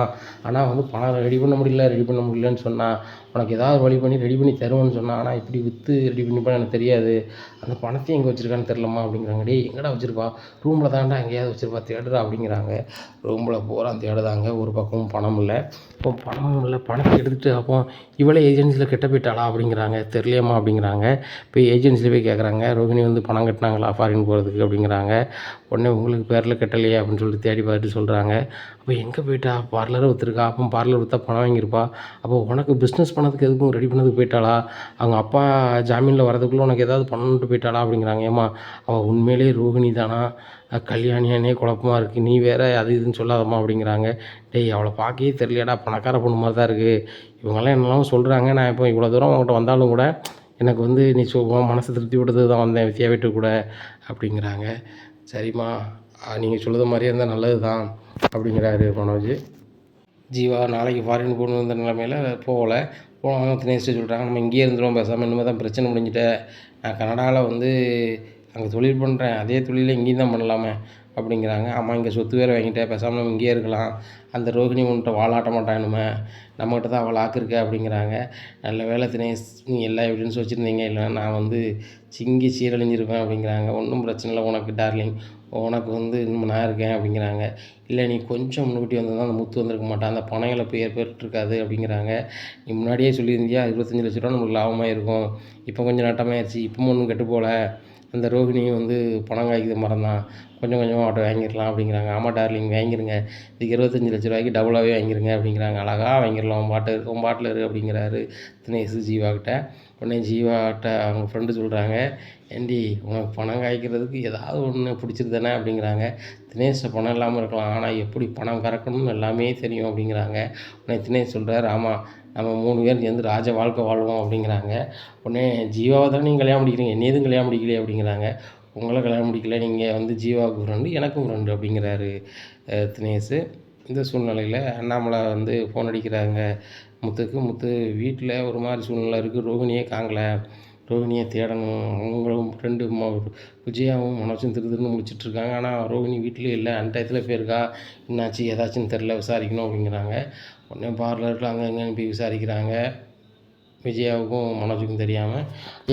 ஆனால் வந்து பணம் ரெடி பண்ண முடியலன்னு சொன்னால், உனக்கு ஏதாவது வழி பண்ணி ரெடி பண்ணி தருவேன்னு சொன்னான், ஆனால் இப்படி விற்று ரெடி பண்ணிப்பான்னு எனக்கு தெரியாது, அந்த பணத்தையும் எங்கே வச்சுருக்கான்னு தெரிலம்மா அப்படிங்கிறாங்க. டேய் எங்கடா வச்சுருப்பா, ரூமில் தான்டா எங்கேயாவது வச்சுருப்பா, தேடுறா அப்படிங்கிறாங்க. ரூமில் பூரா தேடுதாங்க, ஒரு பக்கமும் பணம் இல்லை. இப்போ பணமும் இல்லை, பணத்தை எடுத்துகிட்டு அப்போ இவளே ஏஜென்சியில் கெட்ட போயிட்டாளா அப்படிங்கிறாங்க. தெரியலையம்மா அப்படிங்கிறாங்க. இப்போ ஏஜென்சியில் போய் கேட்குறாங்க, ரோகிணி வந்து பணம் கட்டினாங்களா ஃபாரின் போகிறதுக்கு அப்படிங்கிறாங்க. உடனே உங்களுக்கு பேரில் கட்டலையே அப்படின்னு சொல்லிட்டு தேடி பார்த்துட்டு சொல்கிறாங்க. அப்போ எங்கே போயிட்டா, பார்லரை விற்றுருக்கா, அப்போ பார்லர் விற்றா பணம் வாங்கியிருப்பா, அப்போ உனக்கு பிஸ்னஸ் பண்ணதுக்கு எதுக்கும் ரெடி பண்ணதுக்கு போயிட்டாளா, அவங்க அப்பா ஜாமீனில் வரதுக்குள்ளே உனக்கு ஏதாவது பண்ணணுன்ட்டு போயிட்டாளா அப்படிங்கிறாங்க. ஏம்மா அவள் உண்மையிலே ரோகிணி தானா, கல்யாணியானே குழப்பமாக இருக்குது, நீ வேறு அது இதுன்னு சொல்லாதம்மா அப்படிங்கிறாங்க. டேய் அவளை பார்க்கவே தெரியலையாடா, பணக்கார பொண்ணு மாதிரி தான் இருக்குது, இவங்கெல்லாம் என்னெல்லாம் சொல்கிறாங்க, நான் இப்போ இவ்வளோ தூரம் அவங்ககிட்ட வந்தாலும் கூட எனக்கு வந்து நீ மனசை திருப்தி விடுறது தான் வந்தேன் வித்யா வீட்டுக்கு கூட அப்படிங்கிறாங்க. சரிம்மா நீங்கள் சொல்லுற மாதிரியே இருந்தால் நல்லது தான் அப்படிங்கிறாரு மனோஜ். ஜீவா நாளைக்கு ஃபாரின் போகணுன்ற நிலைமையில் போகலை. போனவங்க தினேஷ்ட்டு சொல்கிறாங்க, நம்ம இங்கேயே இருந்துடும் பேசாமல், இனிமேல் தான் பிரச்சனை முடிஞ்சிட்டேன், நான் கனடாவில் வந்து அங்கே தொழில் பண்ணுறேன், அதே தொழிலை இங்கேயும் தான் பண்ணலாமே, அப்படிங்கிறாங்க. ஆமாம், இங்கே சொத்து வேறு வாங்கிட்டேன், பேசாமல் நம்ம இங்கேயே இருக்கலாம், அந்த ரோகிணி உன்கிட்ட வாலாட்ட மாட்டானுமே, நம்மகிட்ட தான் அவள் ஆக்கு இருக்கு அப்படிங்கிறாங்க. நல்ல வேலை தினேஷ், நீ எல்லா எவிடன்ஸும் வச்சுருந்தீங்க, இல்லைன்னா நான் வந்து சிங்கி சீரழிஞ்சிருப்பேன் அப்படிங்கிறாங்க. ஒன்றும் பிரச்சனை இல்லை உனக்கு டார்லிங், உனக்கு வந்து இன்னும் நான் இருக்கேன் அப்படிங்கிறாங்க. இல்லை நீ கொஞ்சம் முன்னுக்கூட்டி வந்திருந்தா அந்த முத்து வந்திருக்க மாட்டான், அந்த பணம் இழப்பு ஏற்பட்டிருக்காது அப்படிங்கிறாங்க. நீ முன்னாடியே சொல்லியிருந்தியா 25 லட்ச ரூபா நம்மளுக்கு லாபமாக இருக்கும், இப்போ கொஞ்சம் நட்டமாயிருச்சு, இப்போ ஒன்றும் கெட்டு போகல, அந்த ரோகிணியும் வந்து பணம் காய்க்குது மரம் தான், கொஞ்சம் கொஞ்சமாக அவட்ட வாங்கிடலாம் அப்படிங்கிறாங்க. ஆமாம் டார்லிங் வாங்கிருங்க, இதுக்கு 25 லட்ச ரூபாய்க்கு டபுளாகவே வாங்கிருங்க அப்படிங்கிறாங்க. அழகாக வாங்கிடலாம், உன் பாட்டில் இரு அப்படிங்கிறாரு தினேஷ் ஜீவாக்கிட்ட. உடனே ஜீவாட்ட அவங்க ஃப்ரெண்டு சொல்கிறாங்க, ஏண்டி உனக்கு பணம் காய்க்கிறதுக்கு ஏதாவது ஒன்று பிடிச்சிரு தானே அப்படிங்கிறாங்க. தினேஷை பணம் இல்லாமல் இருக்கலாம், ஆனால் எப்படி பணம் கறக்கணும்னு எல்லாமே தெரியும் அப்படிங்கிறாங்க. உடனே தினேஷ் சொல்கிறார், ஆமாம் நம்ம 3 பேர் சேர்ந்து ராஜ வாழ்க்கை வாழ்வோம் அப்படிங்கிறாங்க. உடனே ஜீவாவை தான் நீங்கள் கல்யாணம் முடிக்கிறீங்க, என்ன எதுவும் கல்யாணம் முடிக்கலையே அப்படிங்கிறாங்க. உங்களை கல்யாணம் முடிக்கல, நீங்கள் வந்து ஜீவாவுக்கு ஃப்ரெண்டு எனக்கும் ஃப்ரெண்டு அப்படிங்கிறாரு தினேஷ். இந்த சூழ்நிலையில் அண்ணாமலை வந்து ஃபோன் அடிக்கிறாங்க முத்துக்கு. முத்து வீட்டில் ஒரு மாதிரி சூழ்நிலை இருக்குது, ரோகிணியே காங்கலை, ரோகிணியை தேடணும், அவங்களும் 2 விஜயாவும் மனோஜும் திருன்னு முடிச்சிட்ருக்காங்க, ஆனால் ரோகிணி வீட்டிலே இல்லை, அன்டயத்தில் போயிருக்கா, என்னாச்சு ஏதாச்சுன்னு தெரில, விசாரிக்கணும் அப்படிங்கிறாங்க. உடனே பார்லரில் அங்கே எங்கேன்னு போய் விசாரிக்கிறாங்க. விஜயாவுக்கும் மனோஜுக்கும் தெரியாமல்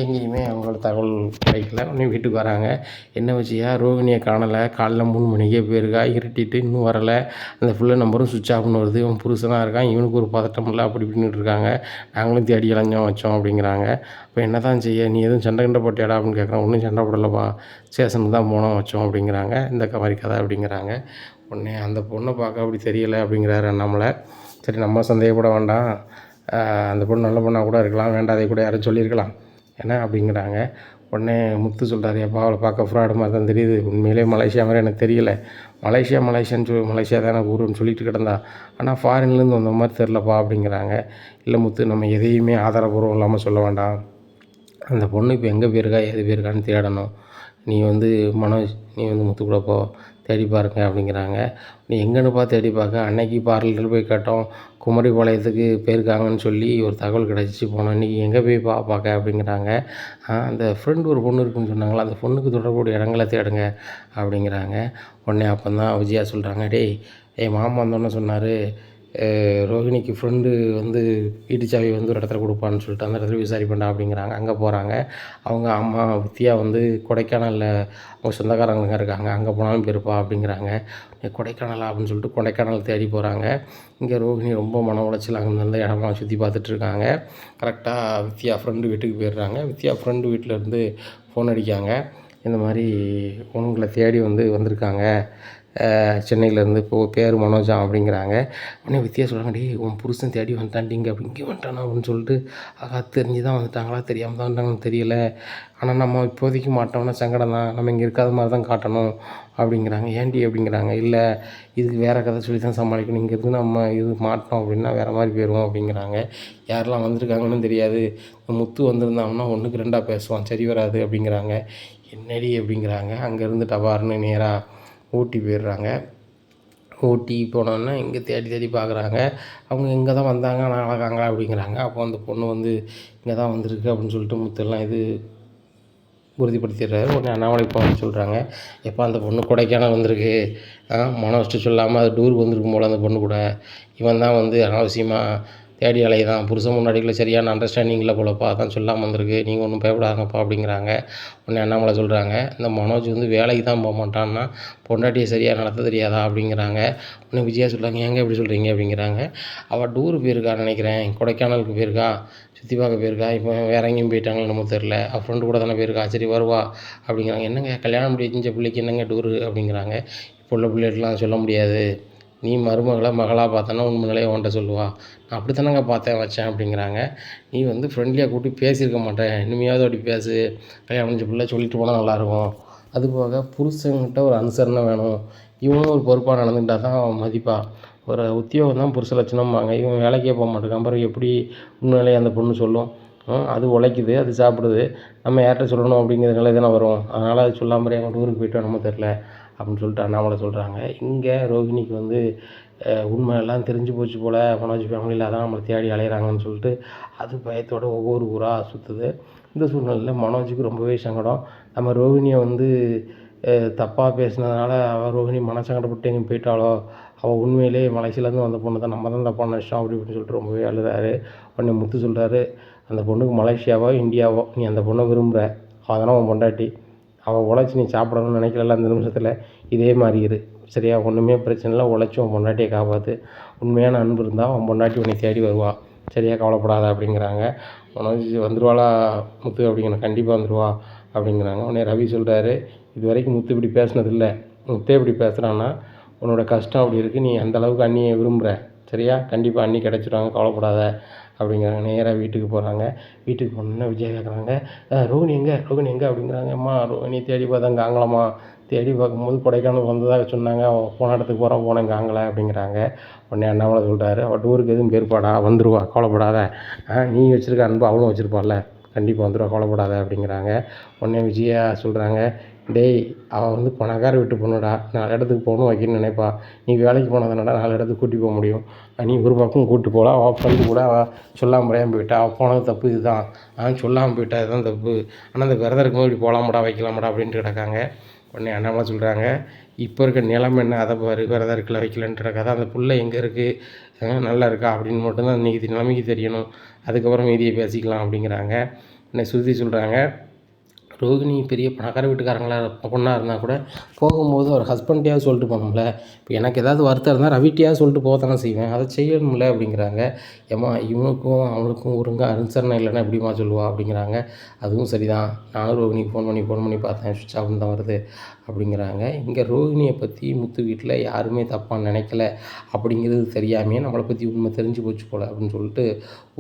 எங்கேயுமே அவங்களோட தகவல் கிடைக்கல. உடனே வீட்டுக்கு வராங்க. என்ன விஜயா, ரோகிணியை காணலை, காலைல 3 மணிக்கே போயிருக்கா, இருட்டிட்டு இன்னும் வரலை, அந்த ஃபுல்லு நம்பரும் சுவிட்ச் ஆஃப்னு வருது, இவன் புருஷனாக இருக்கான், இவனுக்கு ஒரு பதட்டம் இல்லை, அப்படி இப்படின்னு இருக்காங்க, நாங்களும் தேடி இளைஞ்சோம் வச்சோம் அப்படிங்கிறாங்க. இப்போ என்ன தான் செய்ய, நீ எதுவும் சண்டை கண்டை போட்டியாடா அப்படின்னு கேட்குறான். ஒன்றும் சண்டை போடலப்பா, ஸ்டேஷனுக்கு தான் போனோம் வச்சோம் அப்படிங்கிறாங்க. இந்த மாதிரி கதை அப்படிங்கிறாங்க. உடனே அந்த பொண்ணை பார்க்க அப்படி தெரியலை அப்படிங்கிறாரு அண்ணாமலை. சரி நம்ம சந்தேகப்பட வேண்டாம், அந்த பொண்ணு நல்ல பொண்ணாக கூட இருக்கலாம், வேண்டாம் அதை கூட யாரும் சொல்லியிருக்கலாம் என்ன அப்படிங்கிறாங்க. உடனே முத்து சொல்கிறாரு, எப்பா அவளை பார்க்க ஃப்ராடு மாதிரி தான் தெரியுது, உண்மையிலே மலேசியா மாதிரி எனக்கு தெரியல, மலேசியா தான் எனக்கு ஊருன்னு சொல்லிட்டு கிடந்தா, ஆனால் ஃபாரின்லேருந்து வந்த மாதிரி தெரிலப்பா அப்படிங்கிறாங்க. இல்லை முத்து, நம்ம எதையுமே ஆதாரபூர்வம் இல்லாமல் சொல்ல வேண்டாம், அந்த பொண்ணு இப்போ எங்கே போயிருக்கா ஏது போயிருக்கான்னு தேடணும், நீ வந்து மனோஜ் நீ வந்து முத்து கூட போ, தேடி பாருங்க அப்படிங்கிறாங்க. நீ எங்கேன்னுப்பா தேடி பார்க்க, அன்னைக்கு பார்லரில் போய் கேட்டோம், குமரிபாளையத்துக்கு போயிருக்காங்கன்னு சொல்லி ஒரு தகவல் கிடச்சிச்சு, போனோம், இன்றைக்கி எங்கே போய் பார்க்க அப்படிங்கிறாங்க. அந்த ஃப்ரெண்டு ஒரு பொண்ணு இருக்குன்னு சொன்னாங்களா, அந்த பொண்ணுக்கு தொடர்புடைய இடங்களை தேடுங்க அப்படிங்கிறாங்க. உடனே அப்போ தான் விஜயா சொல்கிறாங்க, டேய் என் மாமா வந்தோன்னே சொன்னார், ரோஹிணிக்கு ஃப்ரெண்டு வந்து வீட்டு சாவி வந்து ஒரு இடத்துல கொடுப்பான்னு சொல்லிட்டு அந்த இடத்துல விசாரிப்பேன்டா அப்படிங்கிறாங்க. அங்கே போகிறாங்க. அவங்க அம்மா வித்தியா வந்து கொடைக்கானலில் அவங்க சொந்தக்காரங்க இருக்காங்க, அங்கே போனாலும் போயிருப்பா அப்படிங்கிறாங்க. கொடைக்கானலா அப்படின்னு சொல்லிட்டு கொடைக்கானல் தேடி போகிறாங்க. இங்கே ரோஹிணி ரொம்ப மன உளைச்சல், அங்கே இருந்த இடம்லாம் சுற்றி பார்த்துட்ருக்காங்க. கரெக்டாக வித்யா ஃப்ரெண்டு வீட்டுக்கு போயிடுறாங்க. வித்யா ஃப்ரெண்டு வீட்டிலேருந்து ஃபோன் அடிக்காங்க, இந்த மாதிரி உங்களை தேடி வந்திருக்காங்க சென்னையிலேருந்து, பேர் மனோஜா அப்படிங்கிறாங்க. உடனே வித்தியா சொல்கிறாங்க, டேய் உன் புருஷன் தேடி வந்துட்டான்டி, இங்கே இங்கே வந்துட்டானா அப்படின்னு சொல்லிட்டு, ஆகா தெரிஞ்சு தான் வந்துட்டாங்களா தெரியாமல் தான் வந்துட்டாங்கன்னு தெரியலை, ஆனால் நம்ம இப்போதைக்கு மாட்டோம்னா சங்கடம் தான், நம்ம இங்கே இருக்காத மாதிரி தான் காட்டணும் அப்படிங்கிறாங்க. ஏன்டி அப்படிங்கிறாங்க. இல்லை இதுக்கு வேறு கதை சொல்லி தான் சமாளிக்கணும், இங்கேருந்து நம்ம இது மாட்டோம் அப்படின்னா வேறு மாதிரி போயிடுவோம் அப்படிங்கிறாங்க. யாரெல்லாம் வந்திருக்காங்கன்னு தெரியாது, முத்து வந்திருந்தாங்கன்னா 1க்கு 2 பேசுவான், சரி வராது அப்படிங்கிறாங்க. என்னடி அப்படிங்கிறாங்க. அங்கேருந்து டபார்னு நேராக ஊட்டி போயிடுறாங்க. ஊட்டி போனோன்னா இங்கே தேடி தேடி பார்க்குறாங்க. அவங்க இங்கே தான் வந்தாங்க, ஆனால் அழகாங்களா அப்படிங்கிறாங்க. அப்போ அந்த பொண்ணு வந்து இங்கே தான் வந்திருக்கு அப்படின்னு சொல்லிட்டு முத்தெல்லாம் இது உறுதிப்படுத்திடுறாரு. உடனே அண்ணாமலை போகணும்னு சொல்கிறாங்க. எப்போ அந்த பொண்ணு கொடைக்கானல் வந்திருக்கு, மனோஜ்ட்டு சொல்லாமல் அது டூருக்கு வந்திருக்கும் போல் அந்த பொண்ணு கூட, இவன் தான் வந்து அனாவசியமாக தேடி அலைதான், புருஷன் முன்னாடிக்குள்ள சரியான அண்டர்ஸ்டாண்டிங் இல்லை போலப்பா, அதான் சொல்லாமல் வந்திருக்கு, நீங்கள் ஒன்றும் பயப்படாதப்பா அப்படிங்கிறாங்க. உடனே அண்ணாமலை சொல்கிறாங்க, இந்த மனோஜ் வந்து வேலைக்கு தான் போக மாட்டான்னா பொண்டாட்டியை சரியாக நடத்த தெரியாதா அப்படிங்கிறாங்க. உடனே விஜயா சொல்கிறாங்க, ஏங்க எப்படி சொல்கிறீங்க அப்படிங்கிறாங்க. அவள் டூரு போயிருக்கான்னு நினைக்கிறேன், கொடைக்கானலுக்கு போயிருக்கா, சுற்றி பார்க்க போயிருக்கா, இப்போ வேறு எங்கேயும் போயிட்டாங்கன்னு நம்ம தெரில, அவள் ஃப்ரெண்டு கூட தானே போயிருக்கா, சரி வருவா அப்படிங்கிறாங்க. என்னங்க கல்யாணம் முடிஞ்ச பிள்ளைக்கு என்னங்க டூரு அப்படிங்கிறாங்க. இப்போ உள்ள பிள்ளைகள்லாம் சொல்ல முடியாது, நீ மருமகளை மகளாக பார்த்தோன்னா உண்மையிலேயே உன்கிட்ட சொல்லுவா, நான் அப்படி தானேங்க பார்த்தேன் வச்சேன் அப்படிங்கிறாங்க. நீ வந்து ஃப்ரெண்ட்லியாக கூப்பிட்டு பேசியிருக்க மாட்டேன், இனிமையாவது அப்படி பேசு, கல்யாணம் முடிஞ்ச பிள்ளை சொல்லிட்டு போனால் நல்லாயிருக்கும், அதுபோக புருஷன்கிட்ட ஒரு அனுசரணை வேணும், இவனும் ஒரு பொறுப்பாக நடந்துக்கிட்டால் தான் மதிப்பா, ஒரு உத்தியோகம் தான் புருஷ லட்சணம்பாங்க, இவன் வேலைக்கே போக மாட்டேங்கான், அப்புறம் எப்படி உண்மையிலேயே அந்த பொண்ணு சொல்லும், அது உழைக்குது, அது சாப்பிடுது, நம்ம யார்கிட்ட சொல்லணும் அப்படிங்கிற நிலை தானே வரும், அதனால் அது சொல்லாமல் அவங்க ஊருக்கு போய்ட்டு நம்ம தெரில அப்படின்னு சொல்லிட்டு அண்ணாமலை சொல்கிறாங்க. இங்கே ரோகிணிக்கு வந்து உண்மையெல்லாம் தெரிஞ்சு போச்சு போல், மனோஜ் ஃபேமிலியில் அதான் நம்மளை தேடி அலையிறாங்கன்னு சொல்லிட்டு அது பயத்தோடு ஒவ்வொரு ஊராக சுற்றுது. இந்த சூழ்நிலையில் மனோஜுக்கு ரொம்பவே சங்கடம். நம்ம ரோகிணியை வந்து தப்பாக பேசினதுனால ரோஹிணி மனசங்கடப்பட்டு எங்கே போயிட்டாளோ, அவள் உண்மையிலேயே மலேசியாலேருந்து வந்த பொண்ணு தான், நம்ம தான் தப்பாக நினச்சிட்டோம் அப்படி இப்படின்னு சொல்லிட்டு ரொம்பவே அழுதாரு. உடனே முத்து சொல்கிறாரு, அந்த பொண்ணுக்கு மலேசியாவோ இந்தியாவோ நீ அந்த பொண்ணை விரும்புகிற, அதெல்லாம் உன் பொண்டாட்டி, அவள் உழைச்சி நீ சாப்பிடணும்னு நினைக்கல அந்த நிமிஷத்தில், இதே மாதிரி இரு சரியா, ஒன்றுமே பிரச்சனை இல்லை, உழைச்சி உன் பொண்டாட்டியை காப்பாற்று, உண்மையான அன்பு இருந்தால் உன் பொண்டாட்டி உன்னை தேடி வருவா சரியா, கவலைப்படாத அப்படிங்கிறாங்க. மனோஜ் வந்துடுவாளா முத்து அப்படிங்கிற, கண்டிப்பாக வந்துடுவா அப்படிங்கிறாங்க. உடனே ரவி சொல்கிறாரு, இது வரைக்கும் முத்து இப்படி பேசினதில்லை, முத்தே இப்படி பேசுகிறான்னா உன்னோட கஷ்டம் அப்படி இருக்குது, நீ அந்தளவுக்கு அண்ணியை விரும்புகிற சரியா, கண்டிப்பாக அண்ணி கிடச்சிடுவாங்க கவலைப்படாத அப்படிங்கிறாங்க. நேராக வீட்டுக்கு போகிறாங்க. வீட்டுக்கு போனோன்னே விஜய் கேட்குறாங்க, ரோஹிணி எங்கே அப்படிங்கிறாங்க. அம்மா ரோஹிணி தேடி பார்த்தாங்க காங்கலம்மா, தேடி பார்க்கும்போது கொடைக்கானல் வந்ததாக சொன்னாங்க, போன இடத்துக்கு போனேன் காங்கலை அப்படிங்கிறாங்க. உடனே அண்ணாமலை சொல்கிறாரு, அவள் டூருக்கு எதுவும் பேர்ப்பாடா, வந்துடுவா கவலைப்படாத, நீ வச்சுருக்க அன்பு அவளும் வச்சுருப்பாள்ல, கண்டிப்பாக வந்துடுவா கவலைப்படாத அப்படிங்கிறாங்க. உடனே விஜயா சொல்கிறாங்க, டேய் அவள் வந்து பணக்கார வீட்டு பொண்ணுடா, 4 இடத்துக்கு போகணும் வைக்கணும்னு நினைப்பா, நீ வேலைக்கு போனதுனால 4 இடத்துக்கு கூட்டி போக முடியும், நீ ஒரு பக்கம் கூப்பிட்டு போகலாம், அவள் ஃப்ரெண்டு கூட அவள் சொல்லாமல் முடியாமல் போயிட்டா, அவள் போனது தப்பு இதுதான், சொல்லாமல் போயிட்டா இதுதான் தப்பு, ஆனால் அந்த விரதம் இருக்கும்போது இப்படி போகலாமாடா வைக்கலாமாடா அப்படின்ட்டு கிடக்காங்க. உடனே அண்ணாமலை சொல்கிறாங்க, இப்போ இருக்க நிலைமை என்ன, அதை பாரு, விரதம் இருக்கல வைக்கலன்ட்டு இருக்காது, அந்த புள்ள எங்கே இருக்குது, நல்லா இருக்கா அப்படின்னு மட்டும்தான் இன்றைக்கி நிலைமைக்கு தெரியணும், அதுக்கப்புறம் மீதியை பேசிக்கலாம் அப்படிங்கிறாங்க. உடனே சுருதி சொல்கிறாங்க, ரோகிணி பெரிய பணக்கார வீட்டுக்காரங்களா பொண்ணாக இருந்தால் கூட போகும்போது அவர் ஹஸ்பண்ட்டையாவது சொல்லிட்டு போகணும்ல, இப்போ எனக்கு ஏதாவது வருத்தம் இருந்தால் ரவிட்டையாவது சொல்லிட்டு போக தானே செய்வேன், அதை செய்யணும்ல அப்படிங்கிறாங்க. ஏம்மா இவனுக்கும் அவனுக்கும் ஒழுங்காக அனுசரணை இல்லைன்னா எப்படிமா சொல்லுவா அப்படிங்கிறாங்க. அதுவும் சரிதான், நானும் ரோகிணிக்கு ஃபோன் பண்ணி பார்த்தேன், சுவிட்ச் ஆஃப்னு தான் வருது அப்படிங்கிறாங்க. இங்கே ரோகிணியை பற்றி முத்து வீட்டில் யாருமே தப்பாக நினைக்கல அப்படிங்கிறது தெரியாமையே நம்மளை பற்றி உண்மை தெரிஞ்சு போச்சு போல் அப்படின்னு சொல்லிட்டு